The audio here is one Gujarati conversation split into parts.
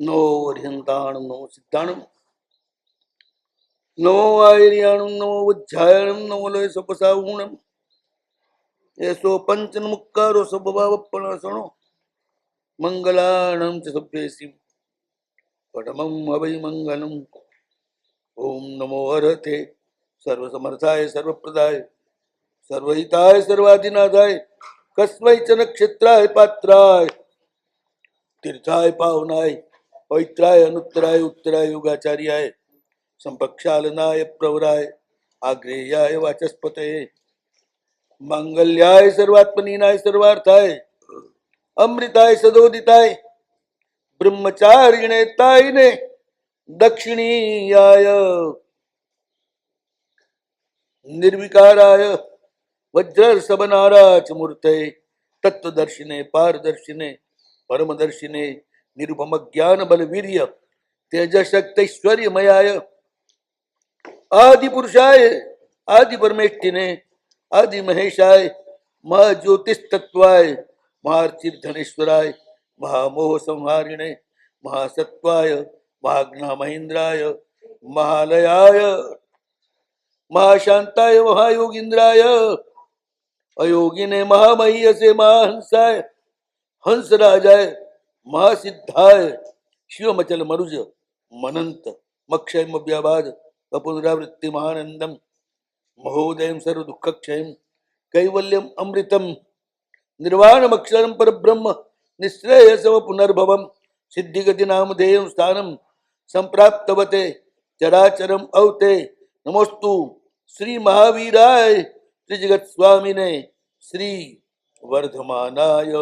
नो अर्हन्ताणं नमो सिद्धाणं नमो आयर्याणं नमो वज्रायणं नमो लय सपसागुणं येसो पंचनमुक्कारो सबभावपणसणो मंगलाणं च सभ्येसि परमं हवै मंगलम् ओम नमो हरते सर्वसमर्थाय सर्वप्रदाय सर्वहिताय सर्वाधिनाथाय कस्मै च नक्षत्राय पात्राय तीर्थाय पावनाय पवित्राय अनुत्तराय उत्तराय योगाचार्याय संपक्षालनाय प्रवराय आग्रेयाय वाचस्पतये मंगल्याय सर्वात्मनीनाय सर्वार्थाय अमृताय सदोदिताय ब्रह्मचारिणे तायिने दक्षिणीयाय निर्विकाराय वज्रसवनाराच मूर्तये तत्वदर्शिने पारदर्शिने परमदर्शिने निरुपम ज्ञान बल वीर्य तेजशक्तैश्वर्यमयाय आदि पुरुषाय आदि परमेष्ठिने आदि महेशाय महाज्योतिस्तत्वाय महार्चिर्धनेश्वराय महामोह संहारिणे महासत्वाय महाज्ञा महेन्द्राय महालयाय महाशांताय महायोगींद्राय अयोगिने महामहीयसे महाहंसाय हंसराजाय महासिद्धाय शिवमचल मरुज मनंत मक्षयम व्याबाद पुनरावृत्ति महानंदम महोदयम सर्व दुख क्षयम कैवल्यम अमृतम निर्वाणमक्षरम परब्रह्म निश्रेयसव पुनर्भवम सिद्धिगति नामधेयं स्थानम संप्राप्तवते चराचरम अवते नमोस्तु श्री महावीराय श्री जगत स्वामिने श्री वर्धमानाय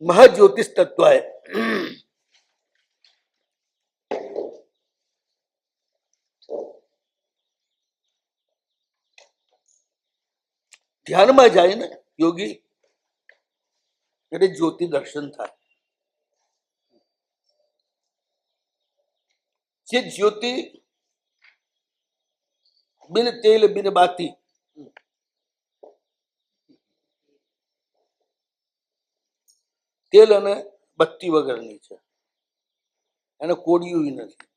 महाज्योतिष तत्वाय ध्यान में जाए ना योगी ज्योति दर्शन था જે જ્યોતિ બિન તેલ બિન બાતી તેલ અને બત્તી વગરની છે એને કોડિયું નથી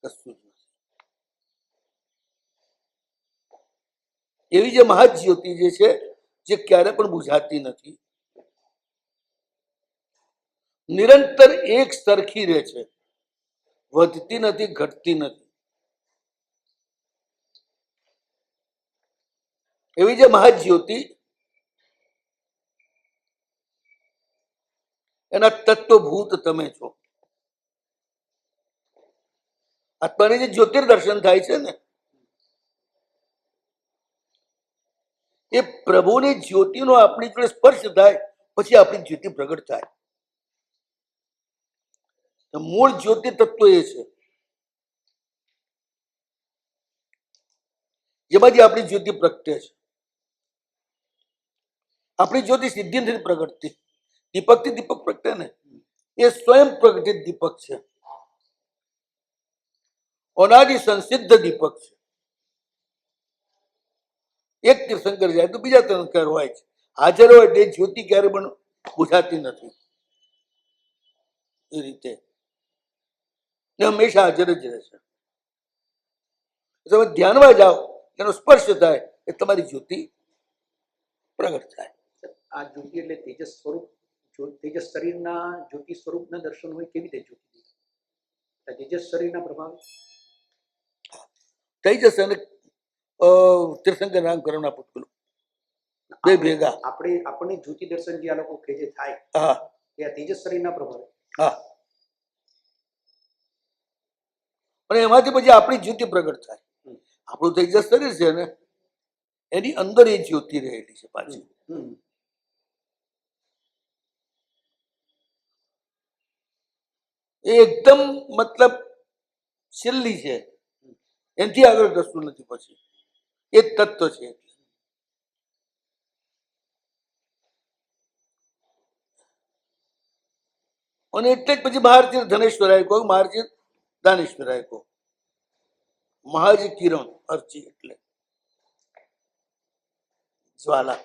કશું જ નથી એવી જે મહાજ્યોતિ જે છે જે ક્યારે પણ બુઝાતી નથી નિરંતર એક સરખી રહે છે વધતી નથી ઘટતી નથી એવી જે મહાજ્યોતિ એના તત્વભૂત તમે છો આત્માની જે જ્યોતિર્દર્શન થાય છે ને એ પ્રભુની જ્યોતિનો આપણી જોડે સ્પર્શ થાય પછી આપણી જ્યોતિ પ્રગટ થાય મૂળ જ્યોતિ તત્વ એ છે જેમાંથી આપણી જ્યોતિ પ્રગટે છે આપણી જ્યોતિ સિદ્ધિ નથી પ્રગટતી દીપકથી દીપક પ્રગટે ને એ સ્વયં પ્રગટિત દીપક છે અનાદિ સંસિદ્ધ દીપક છે એક તીર્થંકર જાય તો બીજા તીર્થંકર હોય છે હાજર હોય તે જ્યોતિ ક્યારે પણ બુઝાતી નથી એ રીતે હંમેશા હાજર જ રહેશે તમે ધ્યાનમાં જાઓ એનો સ્પર્શ થાય એ તમારી જ્યોતિ પ્રગટ થાય આ જ્યોતિ એટલે તેજસ સ્વરૂપ તેજસ શરીરના જ્યોતિ સ્વરૂપના દર્શન હોય કેવી રીતે જ્યોતિ તેજસ શરીરના પ્રભાવે તેજસ અને તીર્થંકર નામકરણના પુત્રો બે ભેગા આપણે જ્યોતિ દર્શન જે આ લોકો કે જે થાય હા એ આ તેજસ શરીરના પ્રભાવે હા અને એમાંથી પછી આપણી જ્યોતિ પ્રગટ થાય આપણું તેજસ શરીર છે ને એની અંદર એ જ્યોતિ રહેલી છે પાછી એ એકદમ મતલબ છેલ્લી છે એનાથી આગળ કશું નથી પછી એ તત્વ છે અને એટલે જ પછી મહારચિર ધનેશ્વરાય કહો મહારચિર દાનેશ્વરાય કહો મહાજી કિરણ અર્ચી એટલે જ્વાલા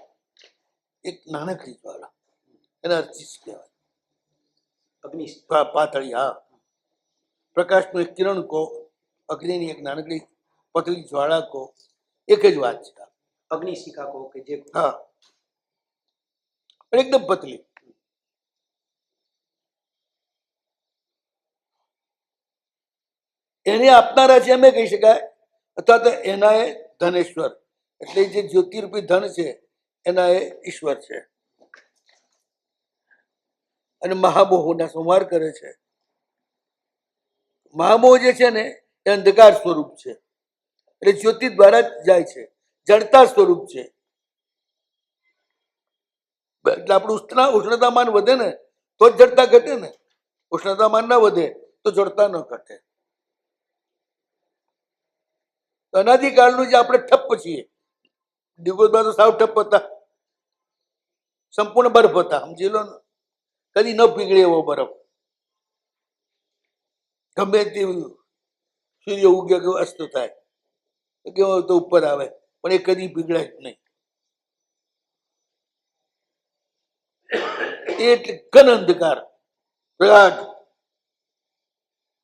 એક નાનકડી જ્વાળા, એને અર્ચિસ કહેવાય. અગ્નિ પાતળી, હા. પ્રકાશનું એક કિરણ કહો, અગ્નિની એક નાનકડી પતળી જ્વાળા કહો, એક જ વાત છે. અગ્નિશિખા કહો કે જે હા, પણ એકદમ પતલી. એને આપનારા છે એમ કહી શકાય, અથવા તો એના એ ધનેશ્વર, એટલે જે જ્યોતિરૂપી ધન છે એના એ ઈશ્વર છે. અને મહામોહના સંહાર કરે છે. મહામોહ જે છે ને એ અંધકાર સ્વરૂપ છે, એટલે જ્યોતિ દ્વારા જ જાય છે, જડતા સ્વરૂપ છે. એટલે આપણું ઉષ્ણતામાન વધે ને તો જ જડતા ઘટે ને, ઉષ્ણતામાન ના વધે તો જડતા ન ઘટે. અનાદિકાળનું જે આપણે ઠપ્પ છીએ, દિવસમાં તો સાવ ઠપ્પ હતા, સંપૂર્ણ બરફ હતા, સમજી લો ને, કદી ન પીગળે એવો બરફ. ગમે તે સૂર્ય ઉગે કે અસ્ત થાય કેવો તો ઉપર આવે, પણ એ કદી પીગળે જ નહીં. એ એટલે ઘન અંધકાર, પ્રગાઢ,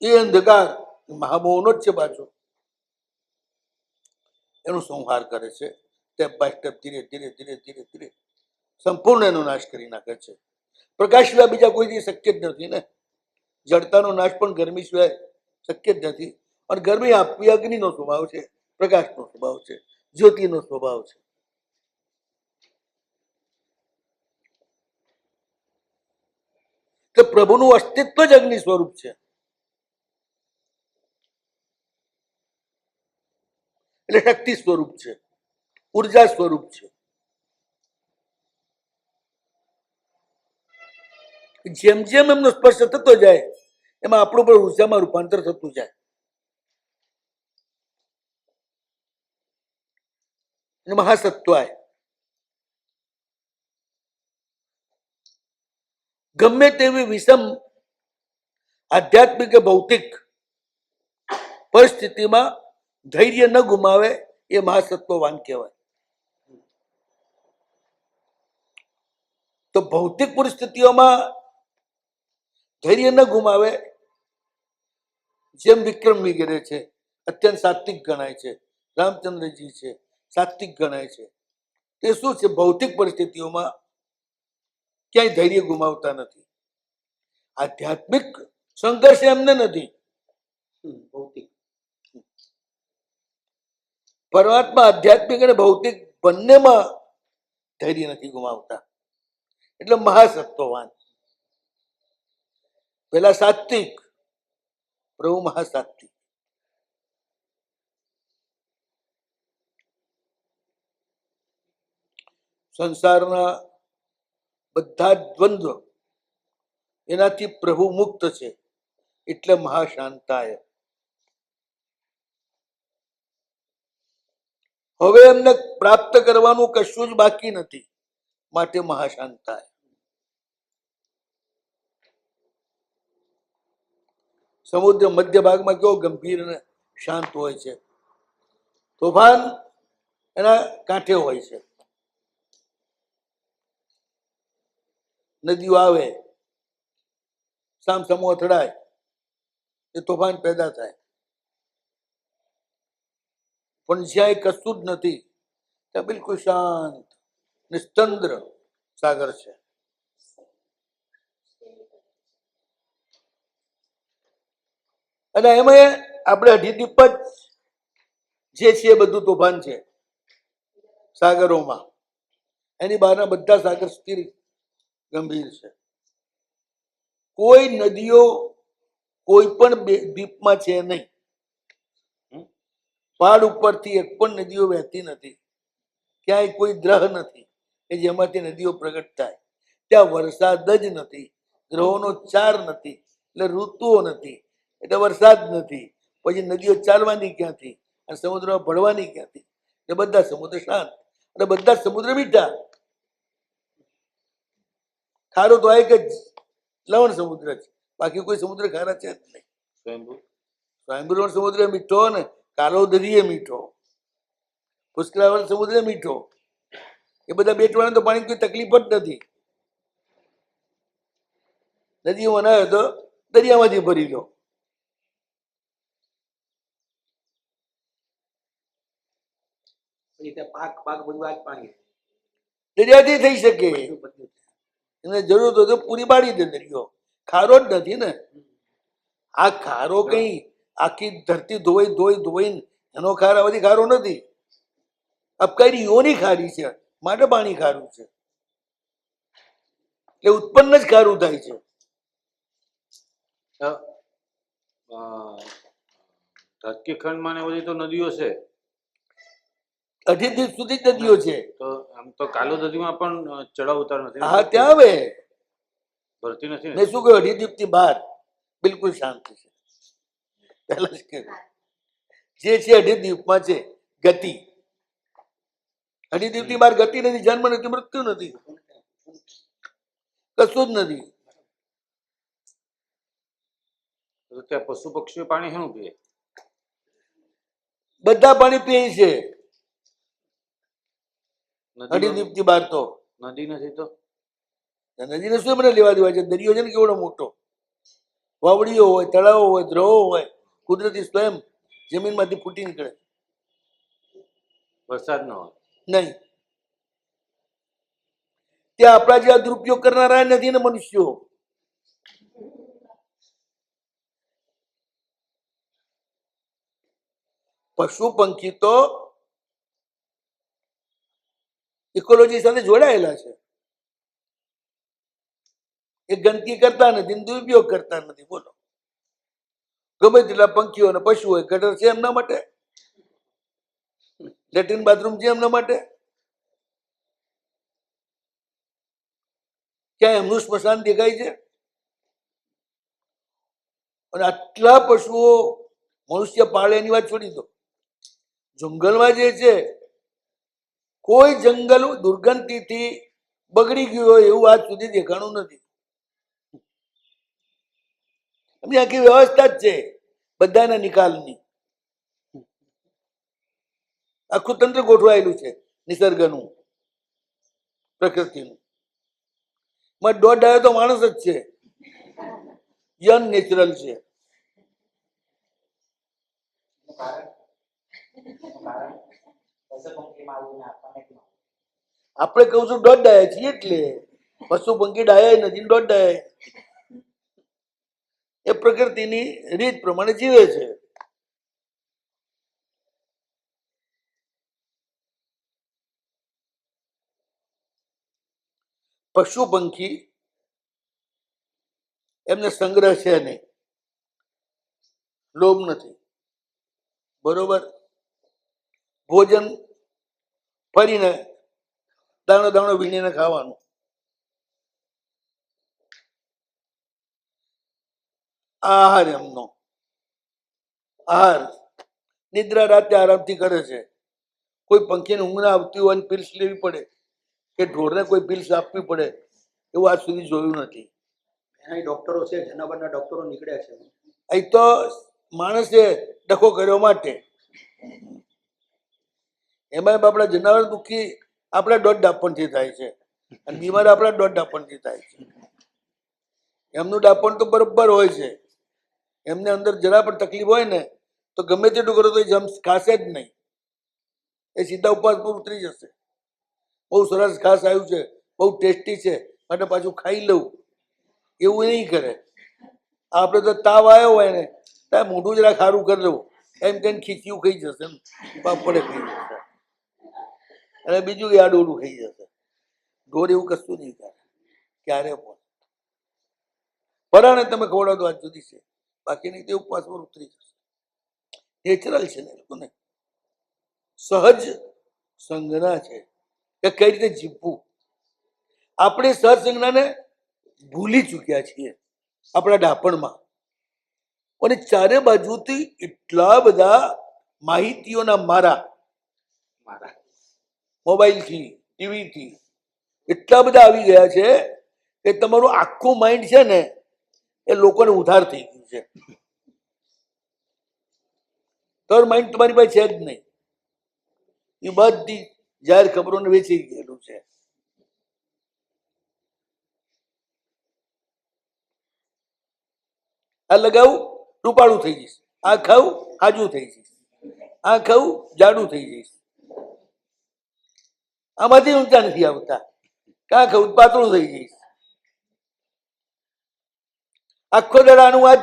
એ અંધકાર મહામોહનો જ છે પાછો. એનો સંહાર કરે છે, સ્ટેપ બાય સ્ટેપ, ધીરે ધીરે ધીરે ધીરે ધીરે સંપૂર્ણ એનો નાશ કરી નાખે છે. પ્રકાશ સિવાય બીજા કોઈથી શક્ય જ નથી ને. જડતાનો નાશ પણ ગરમી સિવાય શક્ય જ નથી. અને ગરમી આપવી અગ્નિનો સ્વભાવ છે, પ્રકાશનો સ્વભાવ છે, જ્યોતિનો સ્વભાવ છે. કે પ્રભુનું અસ્તિત્વ જ અગ્નિ સ્વરૂપ છે. એટલે શક્તિ સ્વરૂપ છે, ઉર્જા સ્વરૂપ છે. જેમ જેમ એમનો સ્પર્શ થતો જાય એમાં આપણું પણ ઉર્જામાં રૂપાંતર થતું જાય. મહાસત્વાય ગમે તેવી વિષમ આધ્યાત્મિક કે ભૌતિક પરિસ્થિતિમાં ધૈર્ય ન ગુમાવે એ મહાસત્વવાન કહેવાય. તો ભૌતિક પરિસ્થિતિઓમાં ધૈર્ય ન ગુમાવે, જેમ વિક્રમ વગેરે છે, અત્યંત સાત્વિક ગણાય છે, રામચંદ્રજી છે, સાત્વિક ગણાય છે. તે શું છે, ભૌતિક પરિસ્થિતિઓમાં ક્યાંય ધૈર્ય ગુમાવતા નથી. આધ્યાત્મિક સંઘર્ષ એમને નથી. ભૌતિક પરમાત્મા આધ્યાત્મિક અને ભૌતિક બંનેમાં ધૈર્ય નથી ગુમાવતા, એટલે મહાસત્વવાન. પેલા સાત્વિક, પ્રભુ મહાસાત્વિક. સંસારના બધા જ દ્વંદ્વ એનાથી પ્રભુ મુક્ત છે, એટલે મહાશાંતાય. હવે એમને પ્રાપ્ત કરવાનું કશું જ બાકી નથી, માટે મહાશાંતાય. સમુદ્ર મધ્ય ભાગમાં કેવો ગંભીર અને શાંત હોય છે, તોફાન એના કાંઠે હોય છે. નદીઓ આવે, સામસામો અથડાય, એ તોફાન પેદા થાય. પણ જ્યાં કશું જ નથી ત્યાં બિલકુલ શાંત નિસ્તંદ્ર સાગર છે. અને એમાં આપણે અઢીદીપ જ જે છે એ બધું તોફાન છે સાગરોમાં. એની બહારના બધા સાગર સ્થિર ગંભીર છે. કોઈ નદીઓ કોઈ પણ દ્વીપમાં છે નહીં. પહાડ ઉપરથી એક પણ નદીઓ વહેતી નથી, ક્યાંય કોઈ ગ્રહ નથી કે જેમાંથી નદીઓ પ્રગટ થાય. ત્યાં વરસાદ જ નથી, ગ્રહોનો ચાર નથી, એટલે ઋતુઓ નથી, એટલે વરસાદ નથી. પછી નદીઓ ચાલવાની ક્યાંથી અને સમુદ્રમાં ભળવાની ક્યાંથી? એટલે બધા સમુદ્ર શાંત અને બધા સમુદ્ર મીઠા. ખારો તો એક જ લવણ સમુદ્ર છે, બાકી કોઈ સમુદ્ર ખારા છે જ નહીં. સ્વયંભૂ સમુદ્ર મીઠો ને કાલો દરિયે મીઠો, પુષ્કરાવલ સમુદ્ર મીઠો. એ બધા બેટવાળા તો પાણી કોઈ તકલીફ જ નથી. નદીઓમાં ના હોય તો દરિયામાંથી ભરી લો. પછી ત્યાં પાક બધું આ જ પાણી દરિયાથી થઈ શકે. બધું બધું. એને જરૂર હોય તો પૂરી પાડી દે દરિયો. ખારો જ નથી ને. આ ખારો કઈ આખી ધરતી ધોઈને એનો ખાર બધી ખારો નથી. અબકારી યોની ખારી છે માટે પાણી ખારું છે. એટલે ઉત્પન્ન જ ખારું થાય છે. ધરતીખંડમાં ને બધી તો નદીઓ છે, 28 દિવસ સુધી જ નદીઓ છે. તો આમ તો કાલો નદીમાં પણ ચડાવ ઉતાર નથી ને? હા ત્યાં આવે. ભરતી નથી ને? મેં શું કહ્યું 28 દિવસથી બહાર બિલકુલ શાંતિ છે. પહેલા જ કહ્યું જે છે 28 દિવસમાં છે ગતિ. 28 દિવસથી બહાર ગતિ નથી, જન્મ નથી, મૃત્યુ નથી, કશું જ નથી. તો ત્યાં પશુ પક્ષીઓ પાણી શું પીએ? બધા પાણી પીએ છે 28 નદી દિવસથી બહાર. તો નદી નથી તો નદીને શું મને લેવા દેવા છે? દરિયો છે ને કેવડો મોટો. વાવડીઓ હોય, તળાવો હોય, દ્રવો હોય, કુદરતી સ્વયં જમીનમાંથી ફૂટી નીકળે. વરસાદ ન હોય નહીં. ત્યાં આપણા જેવા દુરુપયોગ કરનારા નથી ને મનુષ્યો. પશુ પંખી તો ઇકોલોજી સાથે જોડાયેલા છે. એ ગંદકી કરતા નથી, દુરુપયોગ કરતા નથી. બોલો, ગમે તેટલા પંખીઓ અને પશુ હોય, ગટર છે એમના માટે, લેટ્રિન બાથરૂમ છે એમના માટે, ક્યાં એમનું સ્મશાન દેખાય છે? અને આટલા પશુઓ મનુષ્ય પાળે એની વાત છોડી દો. જંગલમાં જે છે, કોઈ જંગલ દુર્ગંધથી બગડી ગયું હોય એવું આજ સુધી દેખાણું નથી. એમની આખી વ્યવસ્થા જ છે બધાના નિકાલની. આખું તંત્ર ગોઠવાયેલું છે નિસર્ગનું, પ્રકૃતિનું. માં દોઢ ડાયો તો માણસ જ છે, યન નેચરલ છે. આપણે કહું છું દોઢ ડાયા છીએ, એટલે પશુ પંખી ડાયા નથી, દોઢ ડાયા. એ પ્રકૃતિની રીત પ્રમાણે જીવે છે. પશુ પંખી એમને સંગ્રહ છે નહીં, લોભ નથી, બરોબર. ભોજન ફરીને દાણો દાણો વીણીને ખાવાનું. આહાર એમનો આહાર. નિદ્રા રાતે આરામથી કરે છે. કોઈ પંખીને ઊંઘ ના આવતી હોય પિલ્સ લેવી પડે કે ઢોરને કોઈ પિલ્સ આપવી પડે એવું આજ સુધી જોયું નથી. એના ડોક્ટરો છે, જનાવરના ડોક્ટરો નીકળ્યા છે. અહીં તો માણસે ડખો કર્યો માટે. એમાં આપણા જનાવર દુઃખી આપણા દોઢ ડાપણથી થાય છે, અને બીમાર આપણા દોઢ ડાપણથી થાય છે. એમનું ડાપણ તો બરોબર હોય છે. એમને અંદર જરા પણ તકલીફ હોય ને તો ગમે તેટલું કરો તો એ જમ્સ ખાશે જ નહીં. એ સીધા ઉપવાસ પર ઉતરી જશે. બહુ સરસ ઘાસ આવ્યું છે, બહુ ટેસ્ટી છે, માટે પાછું ખાઈ લઉં એવું નહીં કરે. આપણે તો તાવ આવ્યો હોય ને ત્યાં મોઢું જરા ખારું કરી દઉં એમ કહીને ખીચ્યું ખાઈ જશે, પાપડે ખાઈ જશે, અને બીજું કે આડોડું ખાઈ જશે. ઢોર એવું કશું નહીં કરે ક્યારે પણ. પરાણે તમે ખવડાવો તો આજ સુધી છે, બાકી નહીં તે ઉપવાસ પર ઉતરી જશે. નેચરલ છે ને એ લોકોને સહજ સંજ્ઞા છે કે કઈ રીતે જીવવું. આપણે સહજ સંજ્ઞાને ભૂલી ચૂક્યા છીએ આપણા ડાપણમાં. અને ચારે બાજુથી એટલા બધા માહિતીઓના મારા મોબાઈલથી, ટીવીથી એટલા બધા આવી ગયા છે કે તમારું આખું માઇન્ડ છે ને એ લોકોને ઉધાર થઈ ગયું છે. તો માઇન્ડ તમારી પાસે છે જ નહીં. એ બધી જાહેર ખબરોને વેચી ગયેલું છે. આ લગાવું રૂપાળું થઈ જઈશ, આ ખાવું હાજુ થઈ જઈશ, આ ખાવું જાડું થઈ જઈશ. આમાંથી ઊંચા નથી આવતા. કાં ખાવું પાતળું થઈ જઈશ. આખો દડાનું આ જ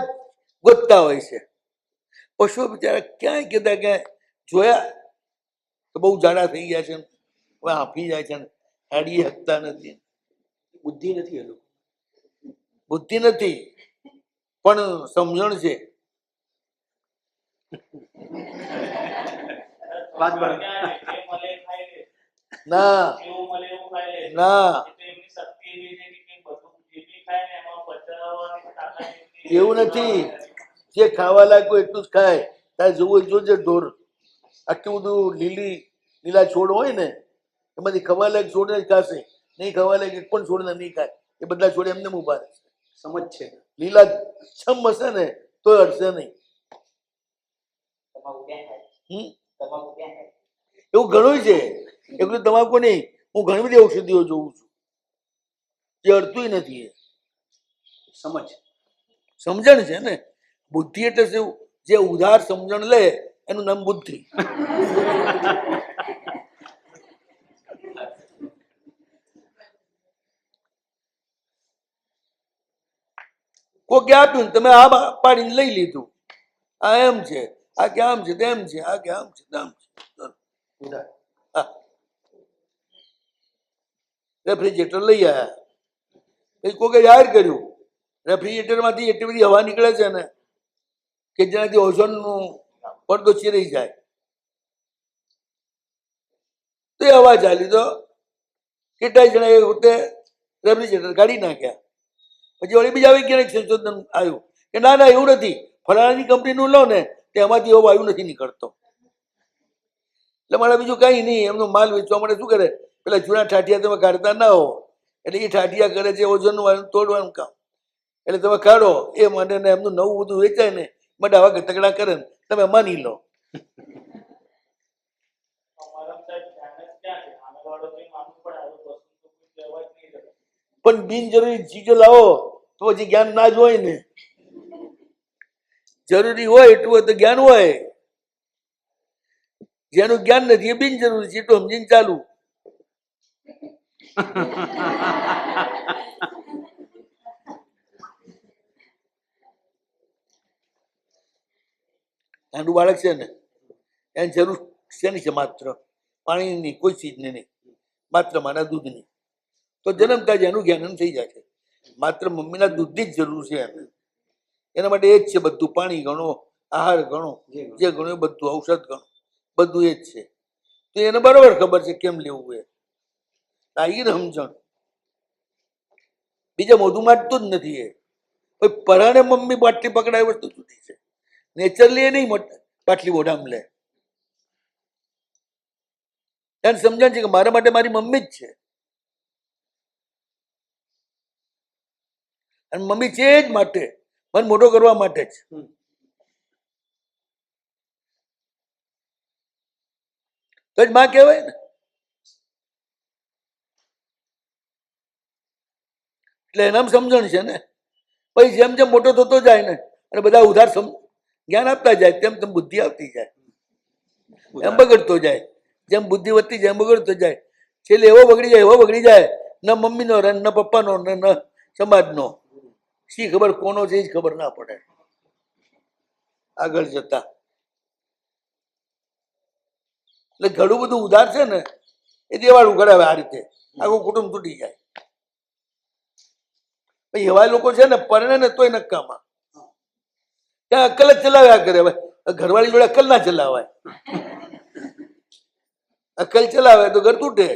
ગોતતા હોય છે. પશુઓ બિચારા ક્યાંય કહેતા કે જોયા તો બહુ જાડા થઈ ગયા છે, હવે હાંફી જાય છે, હાડીએ હકતા નથી. બુદ્ધિ નથી એ લોકો. બુદ્ધિ નથી પણ સમજણ છે. વાત બરાબર. ના ના એવું નથી. જે ખાવા લાગ્યું એટલું જ ખાય. તારે જોવું જોજે ઢોર આટલું બધું લીલા છોડ હોય ને એમાંથી ખવા લાયક છોડ જ ખાશે, નહીં ખવા લાયક એક પણ છોડ નહીં ખાય. એ બધા છોડ એમને ઉભા રહેશે. સમજ છે. લીલા છમ હશે ને તો અડશે નહીં. એવું ઘણું છે. એકલું તમાકુ નહીં, હું ઘણી બધી ઔષધિઓ જોઉં છું જે અડતું નથી. સમજ સમજણ છે ને. બુદ્ધિ એટલે શું? જે ઉધાર સમજણ લે એનું નામ બુદ્ધિ. કોઈ આપ્યું તમે આ પાડીને લઈ લીધું. આ એમ છે, આ કે આમ છે, તેમ છે, આ કે આમ છે, તેમ છે. ઉધાર. રેફ્રિજરેટર લઈ આવ્યા, પછી કોઈ જાહેર કર્યું રેફ્રિજરેટરમાંથી એટલી બધી હવા નીકળે છે ને કે જેનાથી ઓઝોનનું પડદો ચીરાઈ જાય. તો એ હવા ચાલી તો કેટલાય જણા એ વખતે રેફ્રિજરેટર કાઢી નાખ્યા. પછી વળી બીજા વૈજ્ઞાનિક સંશોધન આવ્યું કે ના ના એવું નથી, ફલાણાની કંપનીનું લો ને તેમાંથી એવો વાયુ નથી નીકળતો. એટલે મારે બીજું કઈ નહીં, એમનો માલ વેચવા માટે શું કરે, પેલા જૂના ઠાઠિયા તમે કાઢતા ના હો એટલે એ ઠાઠિયા કરે છે ઓઝોનનું વાયુ તોડવાનું કામ. એટલે તમે કાઢો એ માટે ને એમનું નવું બધું વેચાય ને માટે આવા ગતકડા કરે ને તમે માની લો. પણ બિનજરૂરી ચીજો લાવો તો પછી જ્ઞાન ના જ હોય ને. જરૂરી હોય એટલું હોય તો જ્ઞાન હોય. જેનું જ્ઞાન નથી એ બિનજરૂરી છે એટલું સમજીને ચાલુ. નાનું બાળક છે ને એની જરૂર શેની છે? માત્ર પાણીની, કોઈ ચીજની નહીં, માત્ર માના દૂધની. તો જન્મતા જ એનું જ્ઞાન થઈ જાય છે. માત્ર મમ્મીના દૂધની જ જરૂર છે એને. એના માટે એ જ છે બધું. પાણી ગણો, આહાર ગણો, જે ગણો એ બધું, ઔષધ ગણો, બધું એ જ છે. તો એને બરોબર ખબર છે કેમ લેવું એ. આવી ને સમજણ. બીજા મોઢું માટતું જ નથી એ. પરાણે મમ્મી બાટલી પકડાય વસ્તુ જુદી છે. નેચરલી એ નહીં બાટલી મોઢામાં લે. એને સમજણ છે કે મારા માટે મારી મમ્મી જ છે. અને મમ્મી છે જ માટે, મને મોટો કરવા માટે જ. તો જ માં કહેવાય ને. એટલે એનામ સમજણ છે ને. પછી જેમ જેમ મોટો થતો જાય ને અને બધા ઉધાર જ્ઞાન આપતા જાય તેમ તેમ બુદ્ધિ આવતી જાય, એમ બગડતો જાય. જેમ બુદ્ધિ વધતી જાય એમ બગડતો જાય. છેલ્લે એવો બગડી જાય ન મમ્મીનો રન, ન પપ્પાનો, ન સમાજનો. શી ખબર કોનો છે એ જ ખબર ના પડે આગળ જતા. એટલે ઘણું બધું ઉધાર છે ને એ દેવાળું કરાવે. આ રીતે આખું કુટુંબ તૂટી જાય. પછી એવા લોકો છે ને પરણે ને તોય નક્કામાં. ત્યાં અક્કલ જ ચલાવ્યા કરે. ઘરવાળી જોડે અક્કલ ના ચલાવાય. અક્કલ ચલાવે તો ઘર તૂટે.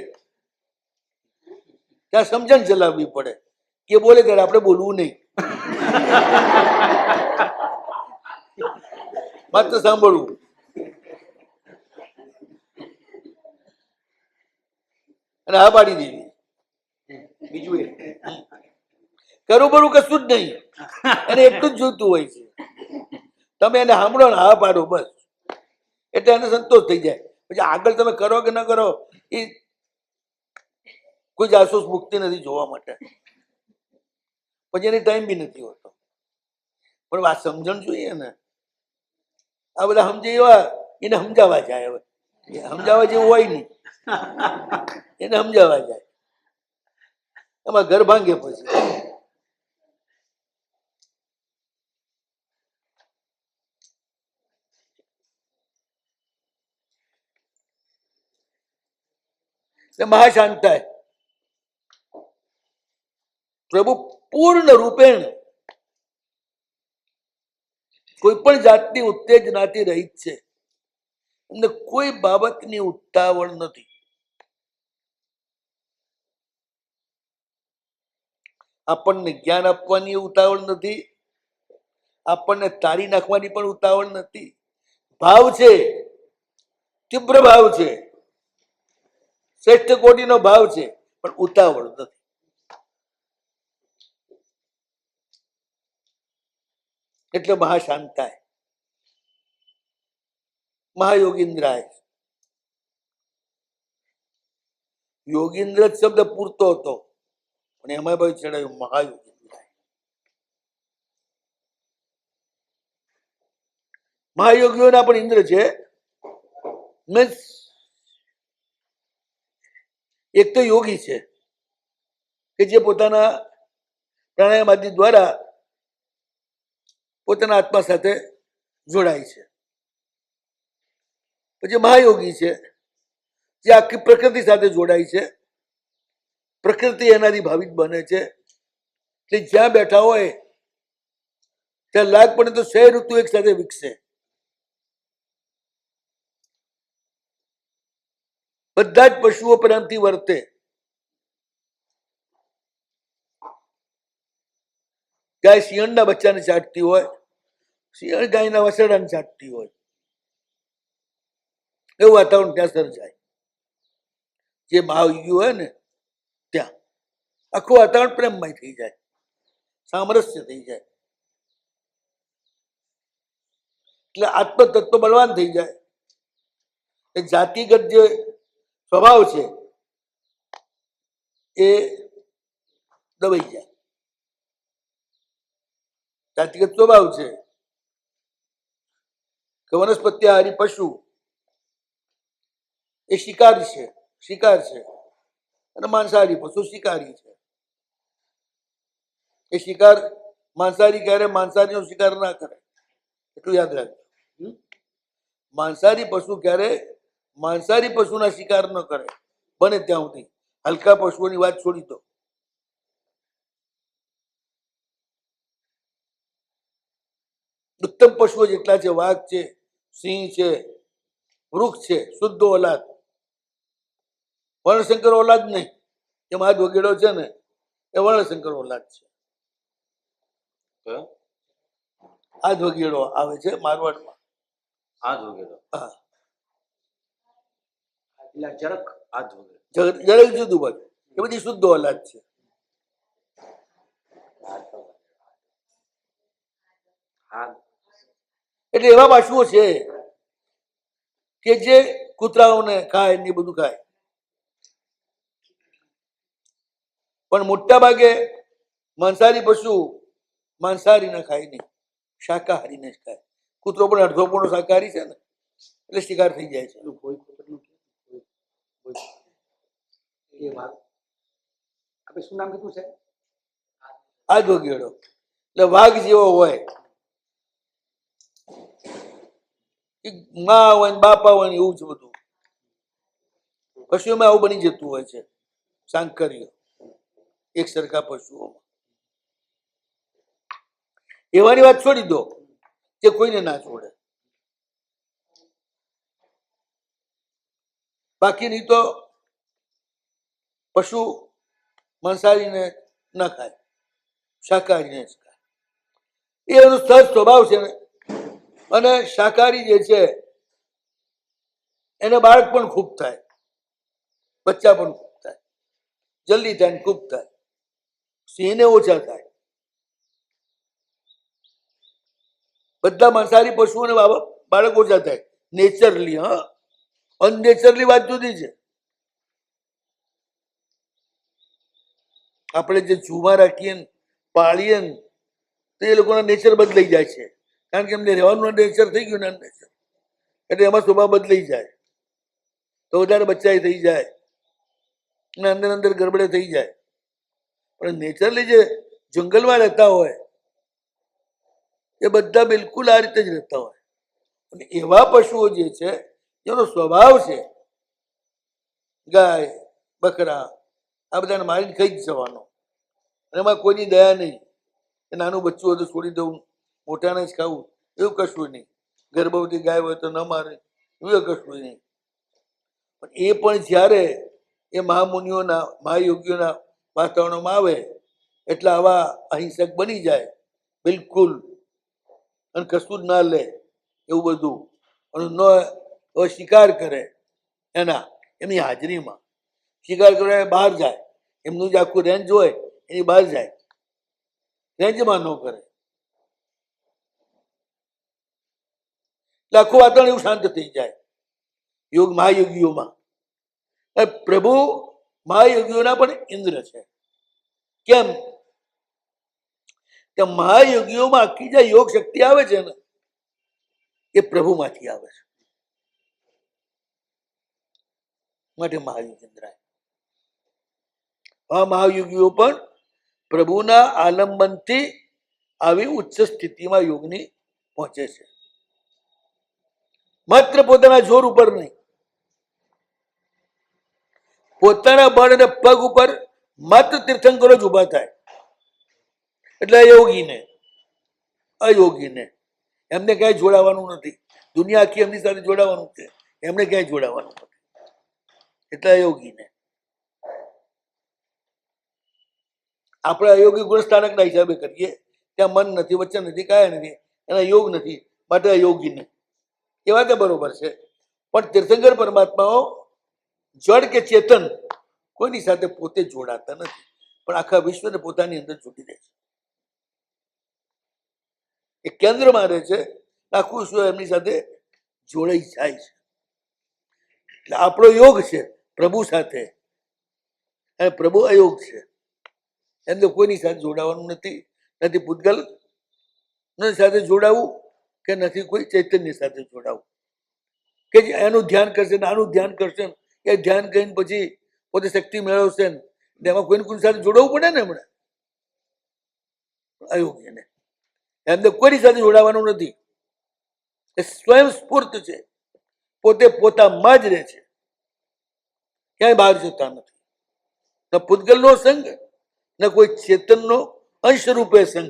ત્યાં સમજણ ચલાવવી પડે. કે બોલે ત્યારે આપણે બોલવું નહીં, માત્ર સાંભળવું. અને આ પાડી દેવી. બીજું એ કરું બરું કશું જ નહીં. એને એટલું જ જોઈતું હોય છે. તમે એને સાંભળો ને હા પાડો બસ, એટલે એને સંતોષ થઈ જાય. પછી આગળ તમે કરો કે ન કરો એ કોઈ જાસૂસ મુક્તિ નથી જોવા માટે. પછી એની ટાઈમ બી નથી હોતો. પણ વાત સમજણ જોઈએ ને. આ બધા સમજે એવા એને સમજાવવા જાય. હવે એ સમજાવવા જેવું હોય નહીં, એને સમજાવવા જાય, એમાં ઘર ભાંગે પછી. મહાશાંતાય પ્રભુ પૂર્ણ રૂપેણ કોઈ પણ જાતની ઉત્તેજનાથી રહિત છે. એમને કોઈ બાબતની ઉતાવળ નથી. આપણને જ્ઞાન આપવાની ઉતાવળ નથી, આપણને તારી નાખવાની પણ ઉતાવળ નથી. ભાવ છે, તીવ્ર ભાવ છે, શ્રેષ્ઠ કોટીનો ભાવ છે, પણ ઉતાવળ નથી. એટલે મહાશાંતાય મહાયોગીન્દ્રાય. યોગીન્દ્ર શબ્દ પૂરતો હતો, પણ એમાં ભાઈ ચડાયું મહાયોગીન્દ્રાય. મહાયોગીઓના પણ ઇન્દ્ર છે. મીન્સ એક તો યોગી છે કે જે પોતાના પ્રાણાયામ આદિ દ્વારા પોતાના આત્મા સાથે જોડાય છે. પછી મહાયોગી છે જે આખી પ્રકૃતિ સાથે જોડાય છે. પ્રકૃતિ એનાથી ભાવિત બને છે. એટલે જ્યાં બેઠા હોય ત્યાં લાગ પડે તો 6 ઋતુ એક સાથે વિકસે. બધા જ પશુઓ પ્રેમથી વર્તે. ગાય શિયાળના બચ્ચાને ચાટતી હોય, શિયાળ ગાયના વસડાને ચાટતી હોય, એવું વાતાવરણ ત્યાં સર્જાય. જે મહાયોગી હોય ને ત્યાં આખું વાતાવરણ પ્રેમમય થઈ જાય, સામરસ્ય થઈ જાય. એટલે આત્મતત્વ બળવાન થઈ જાય. એ જાતિગત જે સ્વભાવ છે એ દબાઈ જાય. જાતિગત સ્વભાવ છે કે વનસ્પત્યાહારી પશુ એ શિકાર છે, અને માંસાહારી પશુ શિકારી છે. એ શિકાર માંસાહારી ક્યારે માંસાહારીનો શિકાર ના કરે, એટલું યાદ રાખજો. માંસાહારી પશુ ક્યારે માંસાહારી પશુના શિકાર ન કરે, બને ત્યાં સુધી. હલકા પશુઓની વાત છોડી દો. ઉત્તમ પશુઓ જેટલા છે, વાઘ છે, સિંહ છે, વૃક્ષ છે, શુદ્ધ ઓલાદ. વર્ણશંકર ઓલાદ નહીં. એમ આ વગેડો છે ને એ વર્ણશંકર ઓલાદ છે. આ વગેડો આવે છે મારવાડમાં. હા, જરક જરાક જુદું બધું. એ બધી શુદ્ધ ઓલાદ છે. એટલે એવા પશુઓ છે કે જે કૂતરાઓને ખાય ને બધું ખાય, પણ મોટા ભાગે માંસાહારી પશુ માંસાહારીને ખાય નહીં, શાકાહારીને જ ખાય. કૂતરો પણ અડધો પોણો શાકાહારી છે ને, એટલે શિકાર થઈ જાય છે. એ વાત આપણે શું નામ કીધું છે? આ જ વગેડો એટલે વાઘ જેવો હોય, માં હોય ને બાપા હોય ને એવું જ બધું. પશુઓમાં આવું બની જતું હોય છે, સાંકર્ય એક સરખા પશુઓમાં. એવાની વાત છોડી દો જે કોઈને ના છોડે. બાકીની તો પશુ માંસાહારીને ન ખાય, શાકાહારીને જ ખાય. એ એનો સહજ સ્વભાવ છે ને. અને શાકાહારી જે છે એને બાળક પણ ખૂબ થાય, બચ્ચા પણ ખૂબ થાય, જલ્દી થાય ને ખૂબ થાય. સિંહને ઓછા થાય. બધા માંસાહારી પશુઓને બાળક ઓછા થાય નેચરલી. હા, અનનેચરલી વાત જુદી છે. આપણે જે જુમા રાખીએ ને પાળીએ ને તો એ લોકોના નેચર બદલાઈ જાય છે, કારણ કે એમને રહેવાનું નેચર થઈ ગયું ને નેચર, એટલે એમાં સ્વભાવ બદલાઈ જાય, તો વધારે બચ્ચાએ થઈ જાય અને અંદર અંદર ગરબડે થઈ જાય. પણ નેચરલી જે જંગલમાં રહેતા હોય એ બધા બિલકુલ આ રીતે જ રહેતા હોય. અને એવા પશુઓ જે છે જેનો સ્વભાવ છે ગાય બકરા આ બધાને મારીને ખાઈ જ જવાનો, અને એમાં કોઈની દયા નહીં કે નાનું બચ્ચું હોય તો છોડી દઉં, મોટાને જ ખાવું, એવું કશું નહીં. ગર્ભવતી ગાય હોય તો ન મારે, એવું કશું નહીં. પણ એ પણ જ્યારે એ મહામુનિઓના મહાયોગીઓના વાતાવરણમાં આવે એટલે આવા અહિંસક બની જાય બિલકુલ, અને કશું જ ના લે એવું બધું, અને ન શિકાર કરે એમની હાજરીમાં, શિકાર કરવા બહાર જાય, એમનું જે આખું રેન્જ હોય એની બહાર જાય, રેન્જમાં ન કરે, એટલે આખું વાતાવરણ એવું શાંત થઈ જાય યોગ મહાયોગીઓમાં. પ્રભુ મહાયોગીઓના પણ ઇન્દ્ર છે. કેમ કે મહાયોગીઓમાં આખી જે યોગ શક્તિ આવે છે ને એ પ્રભુમાંથી આવે છે, માટે મહાયોગ ઇન્દ્રાય. આ મહાયોગીઓ પણ પ્રભુના આલંબનથી આવી ઉચ્ચ સ્થિતિમાં યોગની પહોંચે છે, માત્ર પોતાના જોર ઉપર નહીં, પોતાના બળ અને પગ ઉપર માત્ર તીર્થંકરો જ ઉભા થાય. એટલે અયોગીને એમને ક્યાંય જોડાવાનું નથી, દુનિયા આખી એમની સાથે જોડાવાનું છે, એમને ક્યાંય જોડાવાનું નથી. એટલે અયોગીને આપણે અયોગી ગુણસ્થાનકના હિસાબે કરીએ, ત્યાં મન નથી, વચન નથી, કાયા નથી, એના યોગ નથી, માટે અયોગીને એ વાત બરોબર છે. પણ તીર્થંકર પરમાત્માઓ જડ કે ચેતન કોઈની સાથે પોતે જોડાતા નથી, પણ આખા વિશ્વને પોતાની અંદર જોડી દે છે. એ કેન્દ્રમાં રહે છે, આખું વિશ્વ એમની સાથે જોડાઈ જાય છે. એટલે આપણો યોગ છે પ્રભુ સાથે, અને પ્રભુ અયોગ છે, એમને કોઈની સાથે જોડાવાનું નથી, નથી પૂતગલ સાથે જોડાવું કે નથી કોઈ ચૈતન્ય સાથે જોડાવું, કે એનું ધ્યાન કરશે ને આનું ધ્યાન કરશે, એ ધ્યાન કરીને પછી પોતે શક્તિ મેળવશે ને એમાં કોઈને કોઈ સાથે જોડાવવું પડે ને. એમણે અયોગ્યને એમને કોઈની સાથે જોડાવાનું નથી, એ સ્વયં સ્ફૂર્ત છે, પોતે પોતામાં જ રહે છે, ક્યાંય બહાર જતા નથી. ન પૂતગલનો સંગ ન કોઈ ચેતનનો અંશ રૂપે સંગ.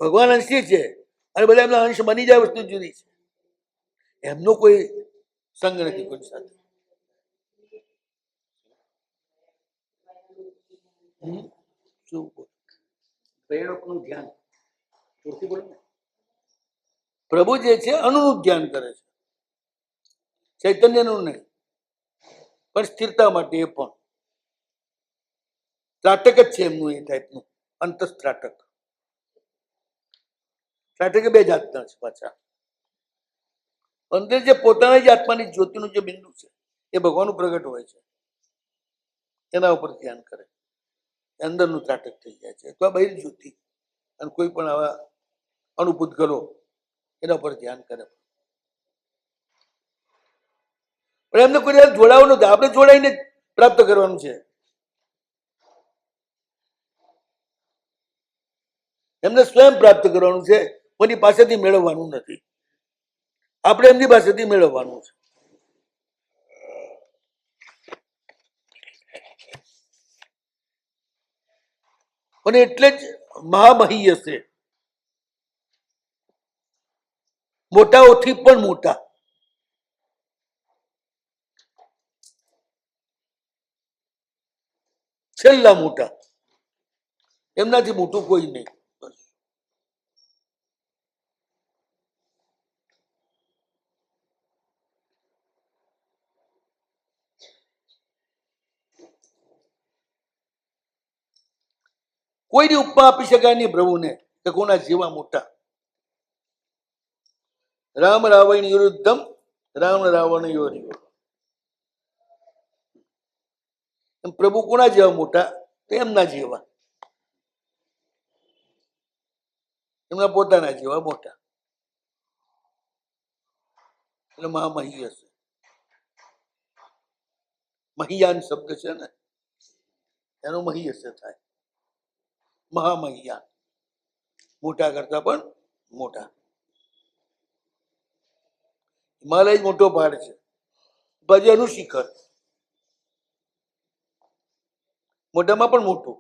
ભગવાન અંશી છે અને બધા એમના અંશ બની જાય, વસ્તુ જુદી છે. એમનો કોઈ સંગ નથી કોઈ સાથે. પ્રેરકનું ધ્યાન જોરથી બોલો ને. પ્રભુ જે છે અણુનું ધ્યાન કરે છે, ચૈતન્યનું નહીં, પણ સ્થિરતા માટે એ પણ ત્રાટક જ છે એમનું, એ ટાઈપનું અંતસ્ત્રાટક. ત્રાટક બે જાતના છે પાછા. અંદર જે પોતાના જ આત્માની જ્યોતિનું જે બિંદુ છે એ ભગવાનનું પ્રગટ હોય છે, એના ઉપર ધ્યાન કરે, અંદરનું ત્રાટક થઈ જાય છે. તો આ બહિર જ્યોતિ અને કોઈ પણ આવા અણુપૂતગલો એના પર ધ્યાન કરે. પણ એમને કોઈ જોડાવાનું નથી, આપણે જોડાઈને પ્રાપ્ત કરવાનું છે. એમને સ્વયં પ્રાપ્ત કરવાનું છે, કોઈની પાસેથી મેળવવાનું નથી, આપણે એમની પાસેથી મેળવવાનું છે. અને એટલે જ મહામહી હશે, મોટાઓથી પણ મોટા. છેલ્લા મોટા, એમનાથી મોટું કોઈ નહીં. કોઈની ઉપમા આપી શકાય નહીં પ્રભુને કે કોના જેવા મોટા. રામ રાવણ યુદ્ધમ રામ રાવણ યોરિયો. એમ પ્રભુ કોના જેવા મોટા? તો એમના જેવા, એમના પોતાના જેવા મોટા, એટલે મહામહી હશે. મહિયાન શબ્દ છે ને, એનો મહી હશે થાય, મહામહિયાન, મોટા કરતા પણ મોટા. હિમાલય જ મોટો પહાડ છે, પછી એનું શિખર મોટામાં પણ મોટું.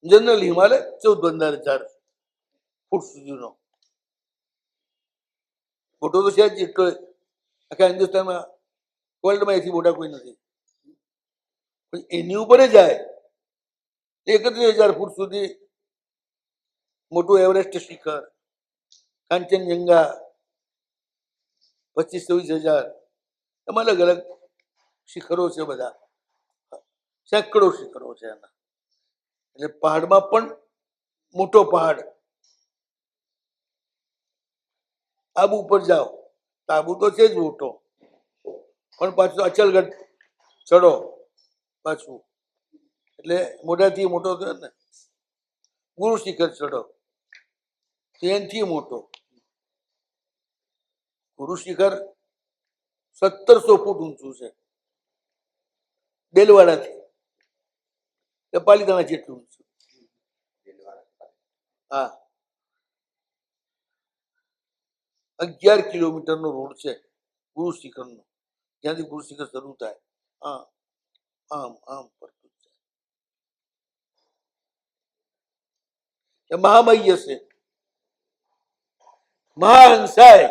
જનરલ હિમાલય 14,000 ફૂટ સુધીનો મોટો તો છે જ, એટલો આખા હિન્દુસ્તાનમાં, વર્લ્ડમાં એથી મોટા કોઈ નથી. પણ એની ઉપર જાય 31,000 ફૂટ સુધી મોટું એવરેસ્ટ શિખર, કાંચનજંગા 25-26,000, એમાં અલગ અલગ શિખરો છે બધા, સેંકડો શિખરો છે એના. એટલે પહાડમાં પણ મોટો પહાડ. આબુ ઉપર જાઓ તો આબુ તો છે જ મોટો, પણ પાછું અચલગઢ ચડો પાછું, એટલે મોટાથી મોટો થયો ને. ગુરુ શિખર ચડો તો એનાથી મોટો. ગુરુ શિખર 1,700 ફૂટ ઊંચું છે, દેલવાડાથી પાલીતાણા જેટલું ઊંચું. હા, 11 કિલોમીટરનો રોડ છે ગુરુ શિખરનો, જ્યાંથી ગુરુ શિખર શરૂ થાય. હા, આમ આમ પડતું છે. એ મહામહી હશે, મહાહંસાય.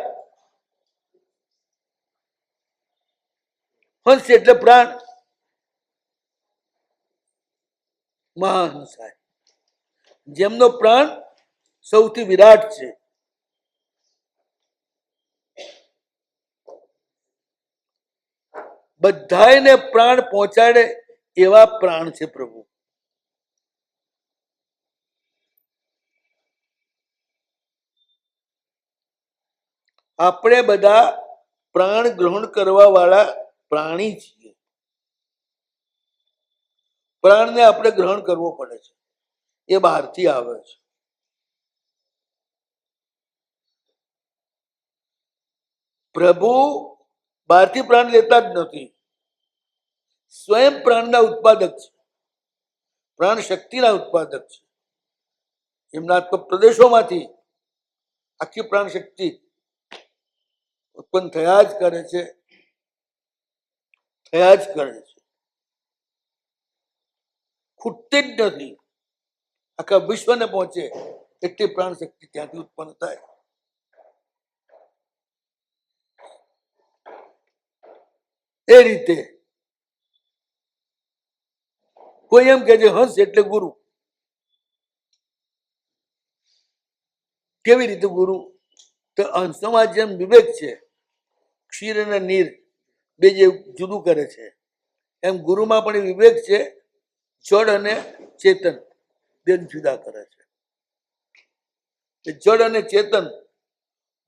હંસ એટલે પ્રાણ, મહાહંસાય, જેમનો પ્રાણ સૌથી વિરાટ છે. બધાયને પ્રાણ પહોંચાડે એવા પ્રાણ છે પ્રભુ. આપણે બધા પ્રાણ ગ્રહણ કરવા વાળા પ્રાણી છીએ. પ્રાણને આપણે ગ્રહણ કરવો પડે છે, એ બહારથી આવે છે. પ્રભુ બહારથી પ્રાણ લેતા જ નથી, સ્વયં પ્રાણના ઉત્પાદક છે, પ્રાણ શક્તિના ઉત્પાદક છે. એમના તો પ્રદેશોમાંથી આખી પ્રાણ શક્તિ ઉત્પન્ન થયા જ કરે છે, થયા જ કરે છે, ખૂટતી જ નથી. આખા વિશ્વને પહોંચે એટલી પ્રાણ શક્તિ ત્યાંથી ઉત્પન્ન થાય. એ રીતે કોઈ એમ કે છે હંસ એટલે ગુરુ. કેવી રીતે ગુરુ? તો હંસોમાં જેમ વિવેક છે, ક્ષીર અને નીર બે જે જુદું કરે છે, એમ ગુરુમાં પણ વિવેક છે, જડ અને ચેતન બે જુદા કરે છે. જડ અને ચેતન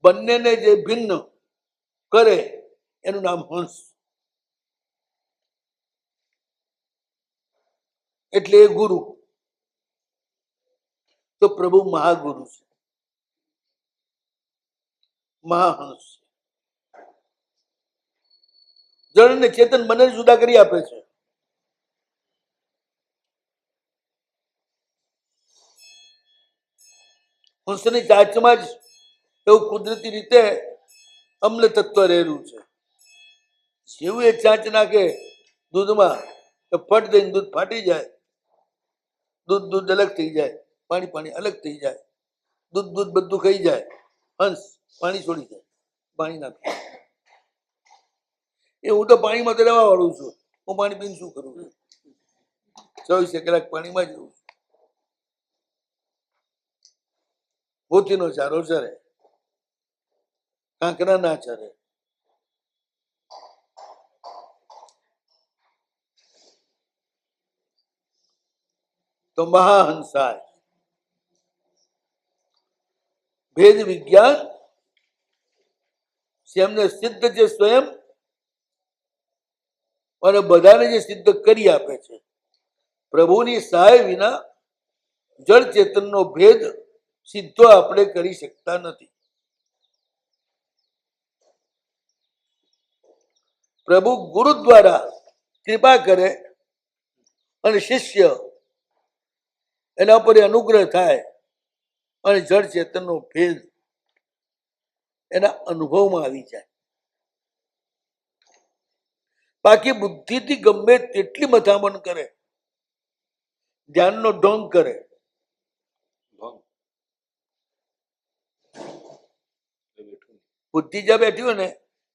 બંનેને જે ભિન્ન કરે એનું નામ હંસ. એટલે એ ગુરુ. તો પ્રભુ મહાગુરુ છે, મહાહંસ. જડ અને ચેતન બંને જુદા કરી આપે છે. હંસની ચાંચમાં જ એવું કુદરતી રીતે અમ્લ તત્વ રહેલું છે. જેવું એ ચાંચ નાખે દૂધમાં તો ફટ દઈને દૂધ ફાટી જાય, દૂધ દૂધ અલગ થઈ જાય, પાણી પાણી અલગ થઈ જાય, દૂધ દૂધ બધું ખાઈ જાય. હંસ પાણી છોડી જાય, પાણી નાખે. એ હું તો પાણીમાં તો રહેવા વાળું છું, હું પાણી પીને શું કરું છું? 24 કલાક પાણીમાં જ રહું છું. મોતીનો ચારો ચરે, કાંકરા ના ચરે. તો મહાહંસાય ભેદ વિજ્ઞાન જેમને સિદ્ધ છે સ્વયં, અને બધાને જે સિદ્ધ કરી આપે છે. પ્રભુની સહાય વિના જળ ચેતનનો ભેદ સીધો આપણે કરી શકતા નથી. પ્રભુ ગુરુ દ્વારા કૃપા કરે અને શિષ્ય એના પર અનુગ્રહ થાય અને જળ ચેતનનો ભેદ એના અનુભવમાં આવી જાય. બાકી બુદ્ધિથી ગમે તેટલી મથામણ કરે, ધ્યાનનો ઢોંગ કરે, ભંગ. એ બેઠું. બુદ્ધિ જ્યાં બેઠી હોય ને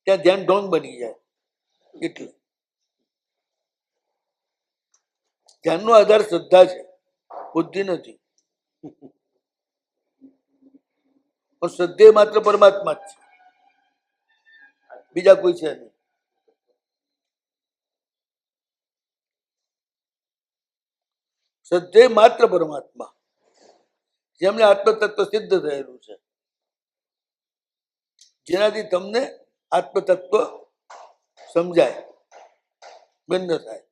ત્યાં ધ્યાન ઢોંગ બની જાય. એટલે ધ્યાનનો આધાર શ્રદ્ધા છે, બુદ્ધિ નથી. પણ શ્રદ્ધે માત્ર પરમાત્મા જ છે, બીજા કોઈ છે નહીં. શ્રદ્ધે માત્ર પરમાત્મા, જેમને આત્મતત્વ સિદ્ધ થયેલું છે, જેનાથી તમને આત્મતત્વ સમજાય, બંધ થાય.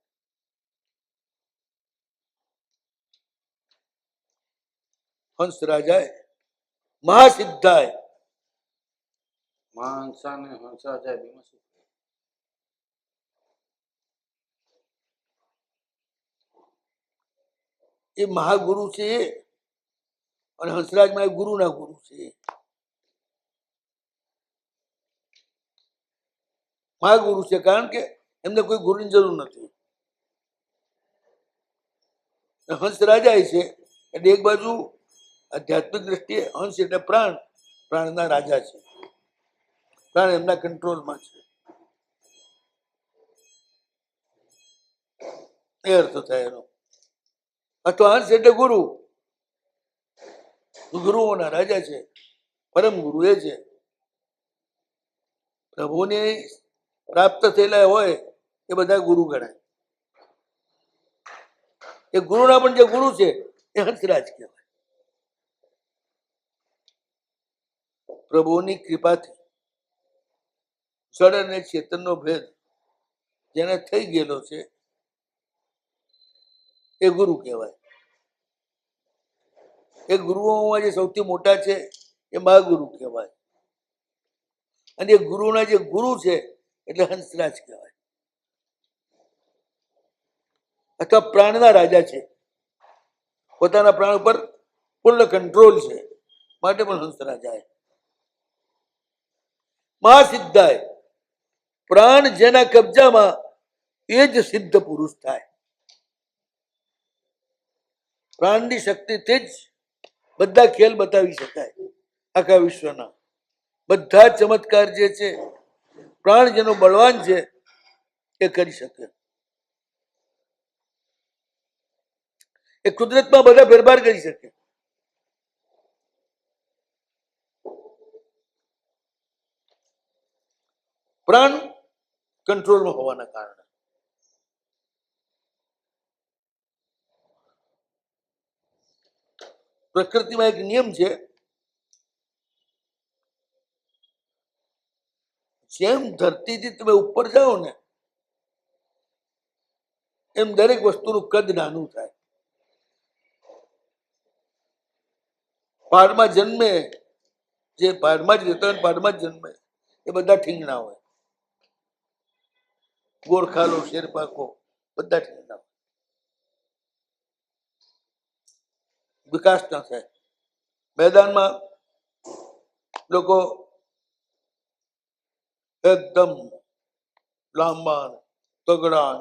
હંસ રાજાએ મહાસિદ્ધાય હંસા ને હંસા જાય બેમાં શું? એ મહાગુરુ છે એ, અને હંસરાજમાં એ ગુરુના ગુરુ છે એ. મહાગુરુ છે કારણ કે એમને કોઈ ગુરુની જરૂર નથી. હંસ રાજા છે એટલે એક બાજુ આધ્યાત્મિક દ્રષ્ટિએ હંસ એટલે પ્રાણ, પ્રાણના રાજા છે, પ્રાણ એમના કંટ્રોલમાં છે. એ અર્થ થાય એનો. અથવા હંસ એટલે ગુરુ, ગુરુઓના રાજા છે, પરમ ગુરુ એ છે. પ્રભુને પ્રાપ્ત થયેલા હોય એ બધા ગુરુ ગણાય. એ ગુરુના પણ જે ગુરુ છે એ હંસરાજ કહેવાય. પ્રભુની કૃપાથી જળ અને ચેતનનો ભેદ જેને થઈ ગયેલો છે એ ગુરુ કહેવાય. એ ગુરુઓમાં જે સૌથી મોટા છે એ મહાગુરુ કહેવાય. અને એ ગુરુના જે ગુરુ છે એટલે હંસરાજ કહેવાય. અથવા પ્રાણના રાજા છે, પોતાના પ્રાણ ઉપર પૂર્ણ કંટ્રોલ છે, માટે પણ હંસરાજા. મહાસિદ્ધાય પ્રાણ જેના કબજામાં એ જ સિદ્ધ પુરુષ થાય. પ્રાણની શક્તિથી જ બધા ખેલ બતાવી શકાય. આખા વિશ્વના બધા ચમત્કાર જે છે પ્રાણ જેનો બળવાન છે એ કરી શકે. એ કુદરતમાં બધા ફેરફાર કરી શકે. પ્રાણ કંટ્રોલમાં હોવાના કારણે. પ્રકૃતિમાં એક નિયમ છે, જેમ ધરતીથી તમે ઉપર જાઓ ને એમ દરેક વસ્તુનું કદ નાનું થાય. પહાડમાં જન્મે જે પહાડમાં જ રહેતા હોય, પહાડમાં જ જન્મે એ બધા ઠીંગણા હોય. ગોરખાલો, શેરપાકો બધા ઠીંગણા હોય. વિકાસ ન થાય. મેદાનમાં લોકો એકદમ લાંબા, તગડા,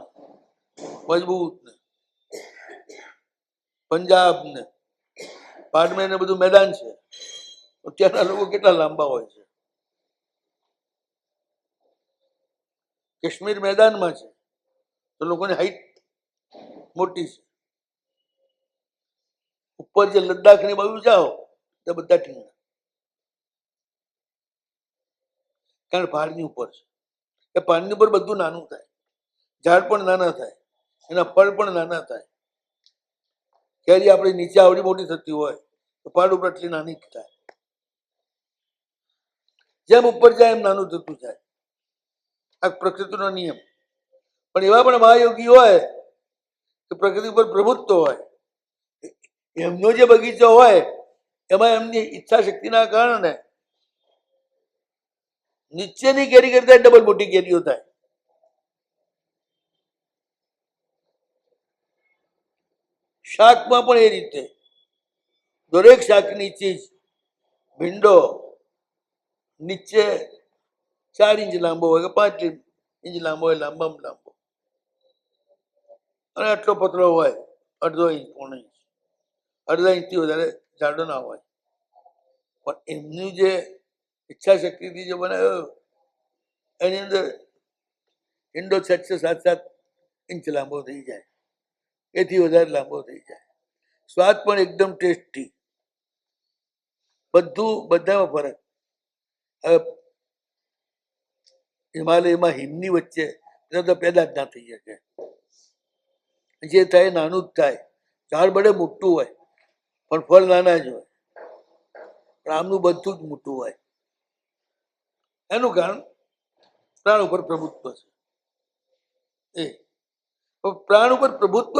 મજબૂત ને પંજાબ ને પાડમે ને બધું મેદાન છે, ત્યાંના લોકો કેટલા લાંબા હોય છે. કાશ્મીર મેદાનમાં છે તો લોકોની હાઈટ મોટી છે. ઉપર જે લદ્દાખ ની બાજુ જાઓ તો બધા ઠીંગણા, કારણ પહાડની ઉપર છે. એ પહાડની ઉપર બધું નાનું થાય, ઝાડ પણ નાના થાય, એના ફળ પણ નાના થાય. કેરી આપણી નીચે આવડી મોટી થતી હોય તો પહાડ ઉપર એટલી નાની થાય. જેમ ઉપર જાય એમ નાનું થતું જાય. આ પ્રકૃતિનો નિયમ. પણ એવા પણ મહાયોગી હોય કે પ્રકૃતિ ઉપર પ્રભુત્વ હોય, એમનો જે બગીચો હોય એમાં એમની ઈચ્છા શક્તિના કારણે નીચેની કેરી કરતા ડબલ મોટી કેરીઓ થાય. શાકમાં પણ એ રીતે દરેક શાકની ચીજ, ભીંડો નીચે 4 ઇંચ લાંબો હોય કે 5 ઇંચ લાંબો હોય, લાંબામાં લાંબો, અને આટલો પતળો હોય, અડધો ઇંચ, પોણો ઇંચ, અડધા ઇંચથી વધારે જાડો ના હોય. પણ એમની જે ઈચ્છા શક્તિથી જે બનાવ્યો એની અંદર ઈંડો 6-7 ઇંચ લાંબો થઈ જાય, એથી વધારે લાંબો થઈ જાય. સ્વાદ પણ એકદમ ટેસ્ટી, બધામાં ફરક. હવે હિમાલયમાં હિમની વચ્ચે તો પેદા જ ના થઈ શકે, જે થાય નાનું જ થાય. ઝાડ બડે મોટું હોય પણ ફળ નાના જ હોય, પણ આમનું બધું જ મોટું હોય. એનું કારણ પ્રાણ ઉપર પ્રભુત્વ છે. પ્રાણ ઉપર પ્રભુત્વ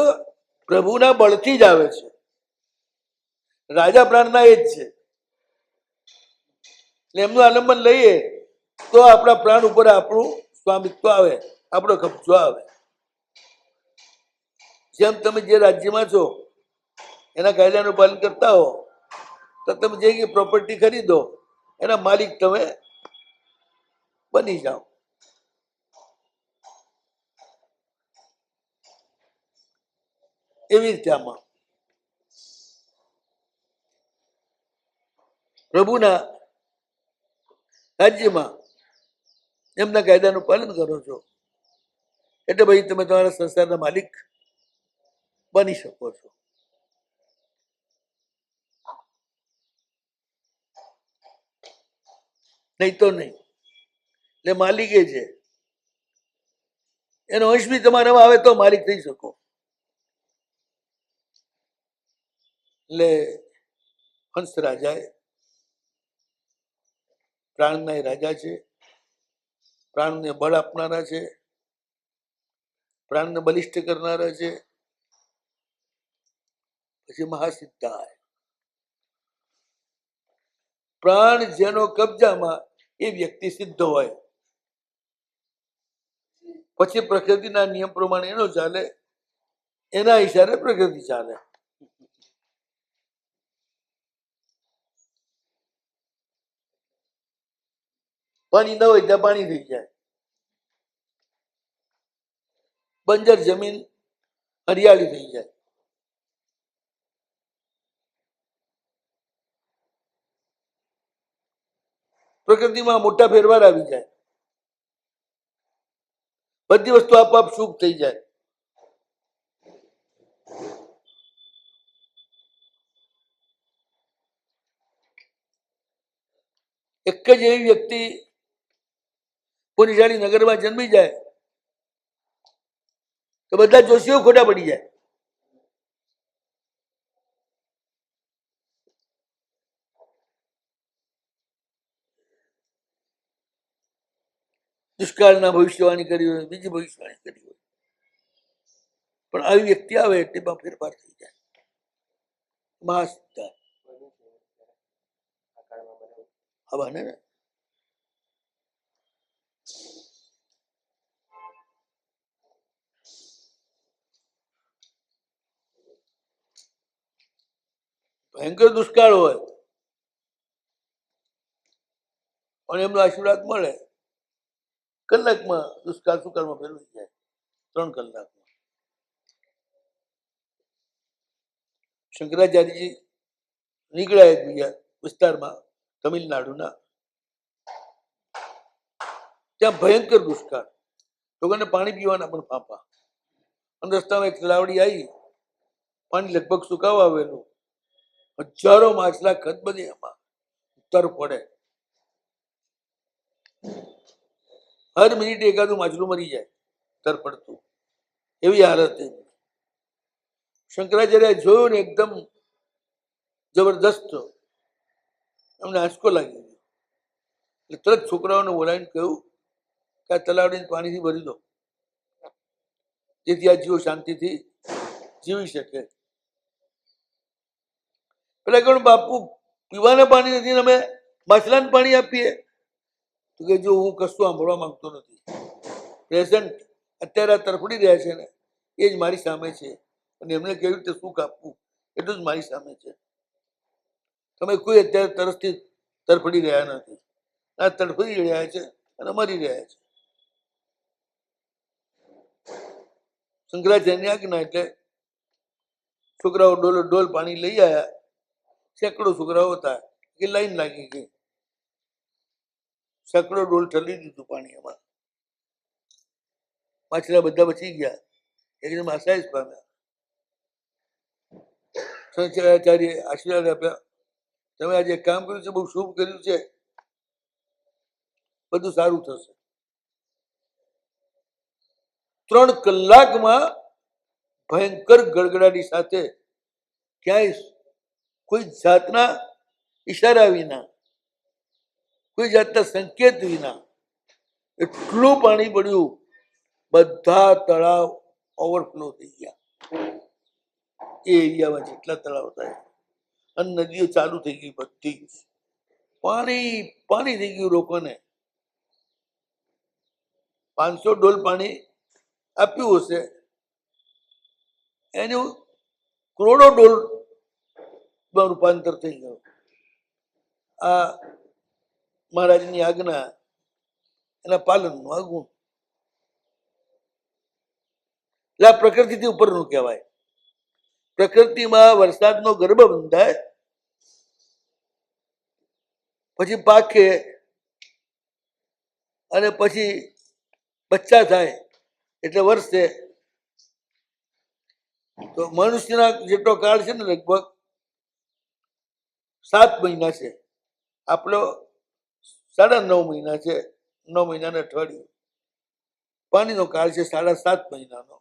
પ્રભુના બળથી જ આવે છે. રાજા પ્રાણના એ જ છે. એટલે એમનું આલંબન લઈએ તો આપણા પ્રાણ ઉપર આપણું સ્વામિત્વ આવે, આપણો કબજો આવે. જેમ તમે જે રાજ્યમાં છો એના કાયદાનું પાલન કરતા હો તો તમે જે પ્રોપર્ટી ખરીદો એના માલિક તમે બની જાઓ. એવી રીતે આમાં પ્રભુના રાજ્યમાં એમના કાયદાનું પાલન કરો છો એટલે ભાઈ તમે તમારા સંસારના માલિક બની શકો છો. નહીં તો નહીં. એટલે માલિક એ છે, એનો અંશ બી તમારામાં આવે તો માલિક થઈ શકો. એટલે હંસ રાજાએ પ્રાણના એ રાજા છે, પ્રાણને બળ આપનારા છે, પ્રાણને બલિષ્ઠ કરનારા છે. પછી મહાસિદ્ધાય, પ્રાણ જેનો કબજામાં એ વ્યક્તિ સિદ્ધ હોય. પછી પ્રકૃતિના નિયમ પ્રમાણે એનો ચાલે, એના ઈશારે પ્રકૃતિ ચાલે. પાણી ન હોય ત્યાં પાણી થઈ જાય, બંજર જમીન હરિયાળી થઈ જાય. પ્રકૃતિમાં મોટા ફેરફાર આવી જાય, બધી વસ્તુ આપોઆપ સુખ થઈ જાય. એક જ એવી વ્યક્તિ પુનિશાળી નગરમાં જન્મી જાય તો બધા જોશીઓ ખોટા પડી જાય. દુષ્કાળના ભવિષ્યવાણી કરી હોય, બીજી ભવિષ્યવાણી કરી હોય, પણ આવી વ્યક્તિ આવે તેમાં ફેરફાર થઈ જાય. મહાસિદ્ધાય હા બને ને. ભયંકર દુષ્કાળ હોય અને એમનો આશીર્વાદ મળે, કલાકમાં દુષ્કાળ સુકાળમાં ફેરવાઈ જાય, 3 કલાકમાં. શંકરાચાર્યજી નીકળ્યા એક બીજા વિસ્તારમાં તમિલનાડુના, ત્યાં ભયંકર દુષ્કાળ, લોકોને પાણી પીવાના પણ ફાંફા. અને રસ્તામાં એક તલાવડી આવી, પાણી લગભગ સુકાવા આવેલું, હજારો માછલા ખતબદી એમાં તર પડે, હર મિનિટે એકાદું માછલું મરી જાય તર પડતું, એવી હાલત. શંકરાચાર્ય જોયું ને એકદમ જબરદસ્ત, એમને આંચકો લાગી ગયો. એટલે તરત છોકરાઓને બોલાવીને કહ્યું કે આ તલાવડીને પાણીથી ભરી દો. જેથી આ જીવો શાંતિથી જીવી શકે. પેલા કહ્યું બાપુ પીવાના પાણી નથી ને અમે માછલાને પાણી આપીએ, તો કે જો હું કશું સાંભળવા માંગતો નથી. પ્રેઝન્ટ અત્યારે આ તરફડી રહ્યા છે ને એ જ મારી સામે છે, અને એમને કેવી રીતે સુખ આપવું એટલું જ મારી સામે છે. તમે કોઈ અત્યારે તરસથી તરફડી રહ્યા નથી, આ તડફડી રહ્યા છે અને મરી રહ્યા છે. શંકરાચાર્યની આજ્ઞા એટલે છોકરાઓ ડોલ પાણી લઈ આવ્યા. સેંકડો છોકરાઓ હતા કે લાઈન લાગી ગઈ, સેંકડો ડોલ ઠલી દીધું પાણી એમાં. માછલા બધા બચી ગયા, એકદમ આસાઈશ પામ્યા. શંકરાચાર્ય આશીર્વાદ આપ્યા, તમે આજે કામ કર્યું છે બહુ શુભ કર્યું છે, બધું સારું થશે. 3 કલાકમાં ભયંકર ગડગડાટી સાથે ક્યાંય કોઈ જાતના ઈશારા વિના, કોઈ જાતના સંકેત વિના એટલું પાણી પડ્યું, બધા તળાવ ઓવરફ્લો થઈ ગયા. એ એરિયામાં જેટલા તળાવ થાય અને નદીઓ ચાલુ થઈ ગઈ, બધી પાણી પાણી થઈ ગયું. લોકોને 500 ડોલ પાણી આપ્યું હશે, એનું કરોડો ડોલ રૂપાંતર થઈ ગયું. આ મહારાજની આજ્ઞા, એના પાલનનું આ ગુણ. એટલે આ પ્રકૃતિથી ઉપરનું કહેવાય. પ્રકૃતિમાં વરસાદનો ગર્ભ બંધાય, પછી પાકે, અને પછી બચ્ચા થાય એટલે વર્ષે. તો મનુષ્યના જેટલો કાળ છે ને લગભગ 7 મહિના છે, આપણો 9.5 મહિના છે. 9 મહિનાને અઠવાડિયું. પાણીનો કાળ છે 7.5 મહિનાનો.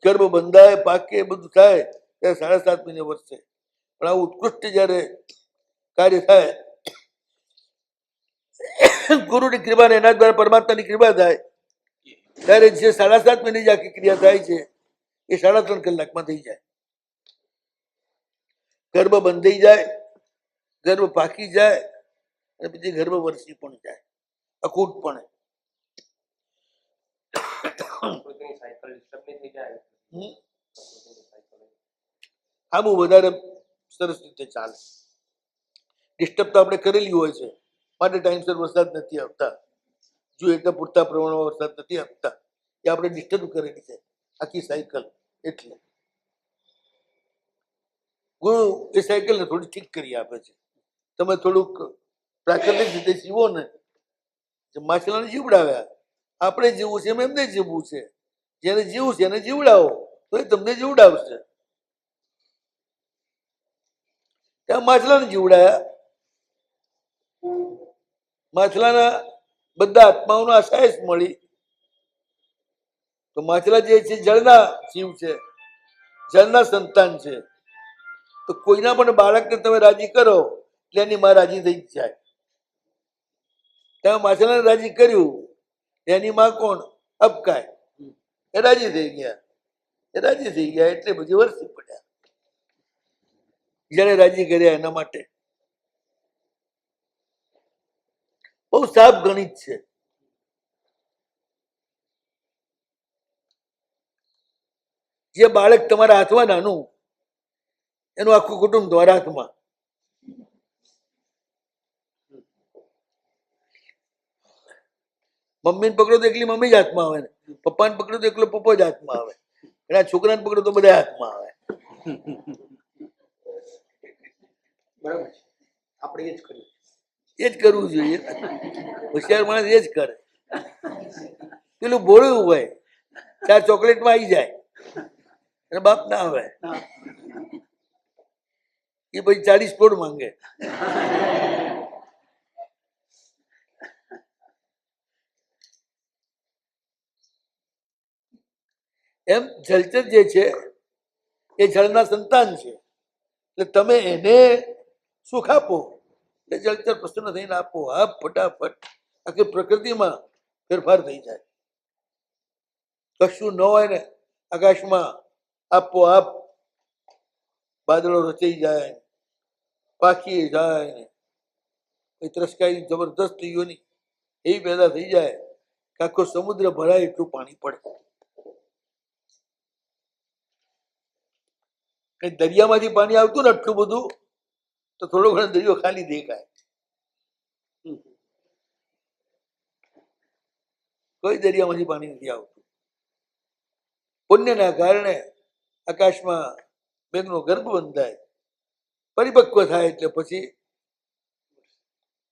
ગર્ભ બંધાય, પાકે, બધું થાય ત્યારે 7.5 મહિને વર્ષે. પણ આ ઉત્કૃષ્ટ જયારે કાર્ય થાય, ગુરુની કૃપા ને એના દ્વારા પરમાત્માની કૃપા થાય, ત્યારે જે 7.5 મહિને જે આખી ક્રિયા થાય છે એ 3.5 કલાકમાં થઈ જાય. ગર્ભ બંધાઈ જાય, ગર્ભ પાકી જાય, અને પછી ગર્ભ વરસી પણ જાય અખૂટપણે. આ બહુ વધારે સરસ રીતે ચાલે. ડિસ્ટર્બ તો આપણે કરેલી હોય છે, માટે ટાઈમસર વરસાદ નથી આવતા. જો એટલા પૂરતા પ્રમાણમાં વરસાદ નથી આપતા, એ આપણે ડિસ્ટર્બ કરેલી છે આખી સાયકલ. એટલે ગુરુ એ સાયકલને થોડી ઠીક કરી આપે છે. તમે થોડુંક પ્રાકૃતિક રીતે જીવો ને, માછલાને જીવડાવ્યા, આપણે જીવવું છે એમ એમને જીવવું છે. જેને જીવવું છે એને જીવડાવો તો એ તમને જીવડાવશે. ત્યાં માછલાને જીવડાયા, માછલાના બધા આત્માઓનો આશાયશ મળી. તો માછલા જે છે જળના જીવ છે, જળના સંતાન છે. તો કોઈના પણ બાળકને તમે રાજી કરો એટલે એની માં રાજી થઈ જ જાય. તમે માછલાને રાજી કર્યું, એની માં કોણ? અબકાય. એ રાજી થઈ ગયા, એ રાજી થઈ ગયા એટલે બધી વરસી પડ્યા. જેને રાજી કર્યા એના માટે બહુ સાફ ગણિત છે. જે બાળક તમારા હાથમાં નાનું, એનું આખું કુટુંબ તમારા હાથમાં. મમ્મીને પકડો તો એકલી મમ્મી જ હાથમાં આવે ને, પપ્પાને પકડો તો એકલો પપ્પો જ હાથમાં આવે, એના છોકરાને પકડો તો બધા હાથમાં આવે. બરાબર છે, આપણે એ જ કર્યું. એ જ કરવું જોઈએ. હોશિયાર માણસ એ જ કરે. પેલું ભોળું હોય, 4 ચોકલેટમાં આવી જાય અને બાપ ના આવે, એ પછી 40 કરોડ માંગે. એમ જલચર જે છે એ જળના સંતાન છે, એટલે તમે એને સુખ આપો એટલે જલચર પ્રસન્ન થઈને આપો. હા, ફટાફટ આખી પ્રકૃતિમાં ફેરફાર થઈ જાય. કશું ન હોય ને આકાશમાં આપોઆપ વાદળો રચાઈ જાય, પાકી જાય ને એ ત્રસ્કાઈ જબરદસ્ત યોની એવી પેદા થઈ જાય કે આખો સમુદ્ર ભરાય એટલું પાણી પડે. કઈ દરિયામાંથી પાણી આવતું ને આટલું બધું તો થોડો ઘણો દરિયો ખાલી દેખાય. કોઈ દરિયામાંથી પાણી નથી આવતું. પુણ્યના કારણે આકાશમાં મેઘનો ગર્ભ બંધાય, પરિપક્વ થાય એટલે પછી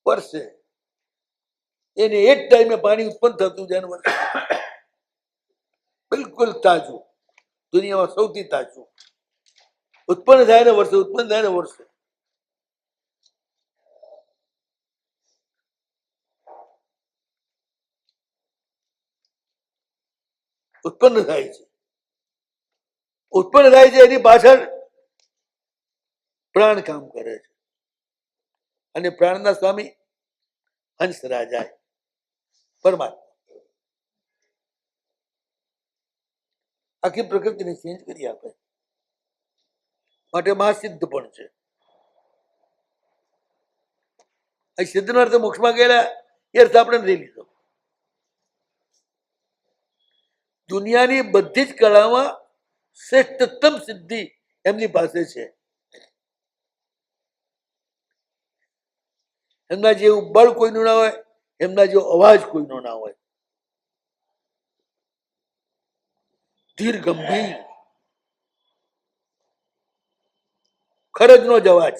વર્ષે એને એક ટાઈમે પાણી ઉત્પન્ન થતું જાય ને વર્ષે બિલકુલ તાજું, દુનિયામાં સૌથી તાજું ઉત્પન્ન થાય ને વર્ષે, ઉત્પન્ન થાય ને વર્ષે. ઉત્પન્ન થાય છે. ઉત્પન્ન થાય છે એની પાછળ પ્રાણ કામ કરે છે અને પ્રાણના સ્વામી હંસ રાજા પરમાત્મા આખી પ્રકૃતિને ચેન્જ કરી આપે માટે મહાસિદ્ધ પણ છે. આ સિદ્ધનો અર્થ મોક્ષમાં ગયેલા એ અર્થ આપણે નથી લીધો. દુનિયાની બધી જ કળામાં શ્રેષ્ઠતમ સિદ્ધિ એમની પાસે છે. એમના જેવું બળ કોઈનું ના હોય, એમના જેવો અવાજ કોઈનો ના હોય. ધીર ગંભીર ખરજનો જ અવાજ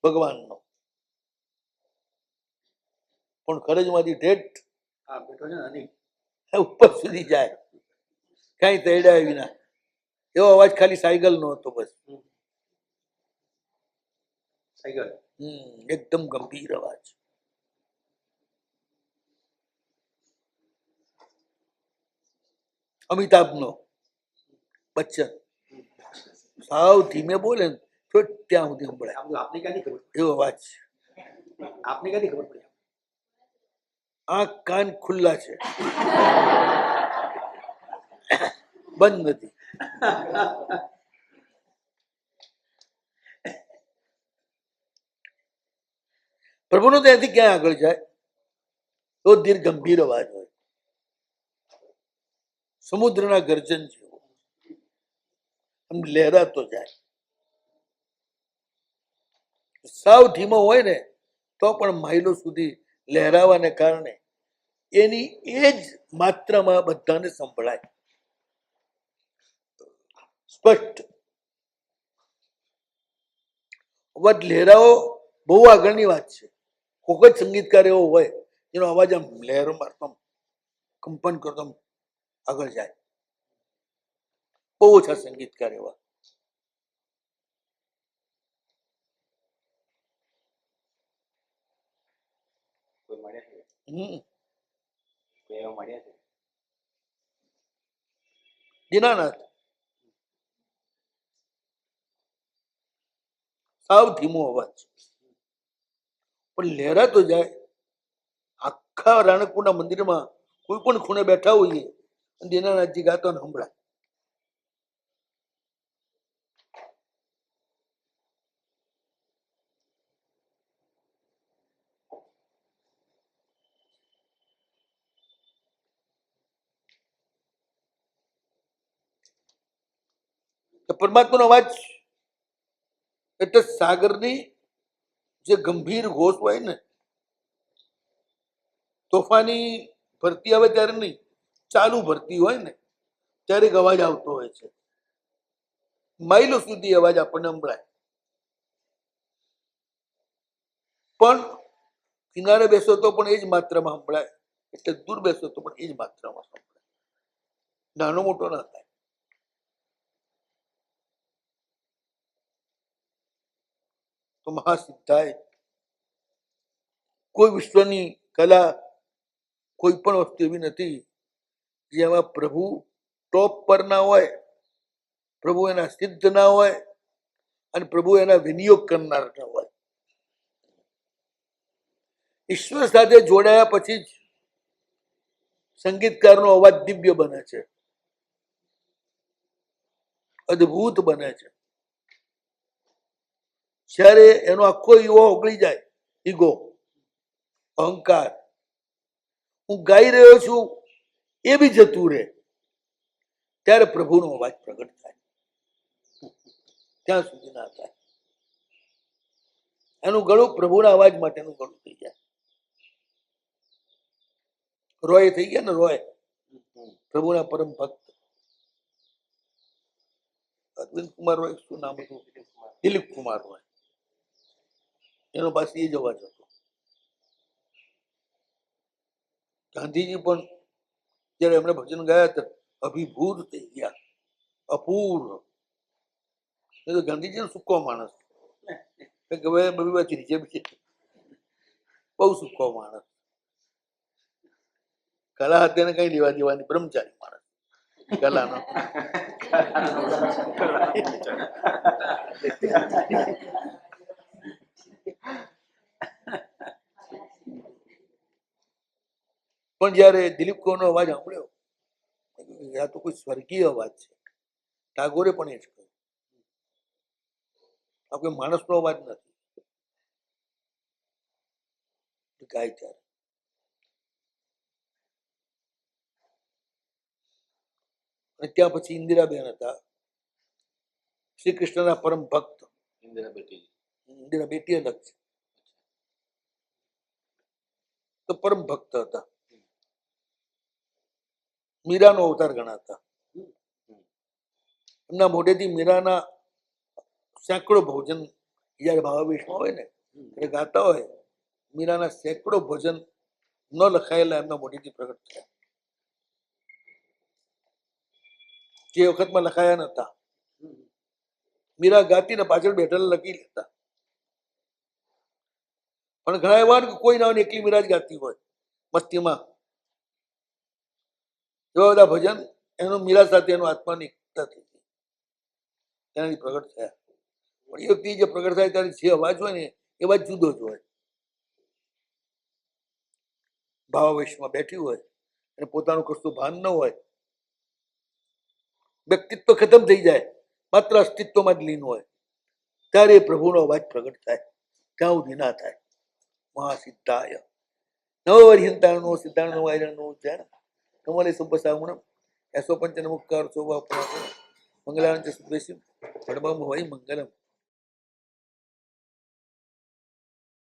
ભગવાનનો, પણ ખરજમાંથી ઠેઠ હા બેઠો છે ને અનિલ, ઉપર સુધી જાય, કઈ તૈડાય વિના. એવો અવાજ ખાલી સાયકલ નો હતો બસ. સાયકલ એકદમ ગંભીર અવાજ. અમિતાભનો બચ્ચન સાવ ધીમે બોલે ને તો ત્યાં સુધી સંભળાય આ બધું આપને ક્યાંથી ખબર એવો અવાજ. આપને ક્યાંથી ખબર પડી? આંખ કાન ખુલ્લા છે, બંધ નથી. પ્રભુનો ત્યાંથી ક્યાં આગળ જાય તો ધીર ગંભીર અવાજ હોય, સમુદ્રના ગર્જન જેવો, આમ લહેરાતો જાય. સાવ ધીમો હોય ને તો પણ માઇલો સુધી લહેરાવાને કારણે એની એ જ માત્રામાં બધાને સંભળાય સ્પષ્ટ. અવાજ લહેરાવો બહુ આગળની વાત છે. કોઈ જ સંગીતકાર એવો હોય જેનો અવાજ આમ લહેરો મારતો કંપન કરતો આગળ જાય. બહુ ઓછા સંગીતકાર એવા. કોઈ મળ્યા છે? હમ કોઈ એવા મળ્યા છે? દીનાનાથ સાવ ધીમો અવાજ પણ લહેરાતો જાય. આખા રાણકપુરના મંદિરમાં કોઈ પણ ખૂણે બેઠા હોઈએ અને દીનાનાથજી ગાતો ને સંભળાય. પરમાત્માનો અવાજ એટલે સાગરની જે ગંભીર ઘોષ હોય ને, તોફાની ભરતી આવે ત્યારે નહીં, ચાલુ ભરતી હોય ને ત્યારે એક અવાજ આવતો હોય છે. માઇલો સુધી અવાજ આપણને સંભળાય. પણ કિનારે બેસો તો પણ એ જ માત્રામાં સંભળાય, એટલે દૂર બેસો તો પણ એ જ માત્રામાં સંભળાય. નાનો મોટો ના થાય. તો મહાસિદ્ધાય કોઈ વિશ્વની કલા, કોઈ પણ વસ્તુ એવી નથી જેમાં પ્રભુ ટોપ પર ના હોય, પ્રભુ એના સિદ્ધ ના હોય અને પ્રભુ એના વિનિયોગ કરનાર ના હોય. ઈશ્વર સાથે જોડાયા પછી જ સંગીતકારનો અવાજ દિવ્ય બને છે, અદ્ભુત બને છે. જ્યારે એનો આખો ઈગો ઓગળી જાય, ઈગો, અહંકાર, હું ગાઈ રહ્યો છું એ બી જતું રહે, ત્યારે પ્રભુનો અવાજ પ્રગટ થાય. ત્યાં સુધી ના થાય. એનું ગળું પ્રભુના અવાજ માટેનું ગળું થઈ જાય. રોય થઈ ગયા ને, રોય પ્રભુના પરમ ભક્ત અરવિંદ કુમાર રોય, શું નામ હતું? દિલીપ કુમાર રોય. એનો પાસે એ જ અવાજ હતો. ગાંધીજી પણ જયારે એમણે ભજન ગાયા હતા, અભિભૂત થઈ ગયા, અપૂર્વ. એ તો ગાંધીજી સૂકો માણસ, હવે બધી વાત છે, બહુ સૂકો માણસ. કલા તેને કઈ લેવા દેવાની, બ્રહ્મચારી માણસ કલાનો. પણ જયારે દિલીપ કુમારનો અવાજ સાંભળ્યો, આ તો કોઈ સ્વર્ગીય અવાજ છે. ટાગોરે પણ એ જ કહ્યું, આ કોઈ માણસનો અવાજ નથી. ગાય ત્યારે અને ત્યાં પછી ઇન્દિરાબેન હતા, શ્રી કૃષ્ણના પરમ ભક્ત. ઇન્દિરા બેટી. ઇન્દિરા બેટી અલગ છે, તો પરમ ભક્ત હતા. મીરાનો અવતાર ગણાતા. એમના મોઢેથી મીરાના સેંકડો ભોજન જયારે ભાવાવેશમાં હોય ને ત્યારે ગાતા હોય, મીરાના સેંકડો ભોજન ન લખાયેલા એમના મોઢેથી પ્રગટ થયા. જે વખતમાં લખાયા નતા, મીરા ગાતી ને પાછળ બેઠેલા લખી લેતા. પણ ઘણા એવા કે કોઈ ના હોય, એકલી મીરા જ ગાતી હોય મસ્તીમાં. એવા બધા ભજન એનું મીરા સાથે એનું આત્માની એકતા થઈ ગઈ, એનાથી પ્રગટ થયા. પણ એ વ્યક્તિ જે પ્રગટ થાય ત્યારે જે અવાજ હોય ને એ અવાજ જુદો જ હોય. ભાવાવેશમાં બેઠી હોય અને પોતાનું કશું ભાન ન હોય, વ્યક્તિત્વ ખતમ થઈ જાય, માત્ર અસ્તિત્વમાં જ લીન હોય, ત્યારે એ પ્રભુનો અવાજ પ્રગટ થાય. ત્યાં સુધી ના થાય. મહાસિદ્ધાય નવવર્યંતાણનો સિદ્ધાંતનો વાયરણનો ઉચ્ચારણ કમલે સુપસામણમ એસો પંચન મુક્કાર શોભા મંગલાંચ સુદ્વેશી પડમમ હોય મંગલમ.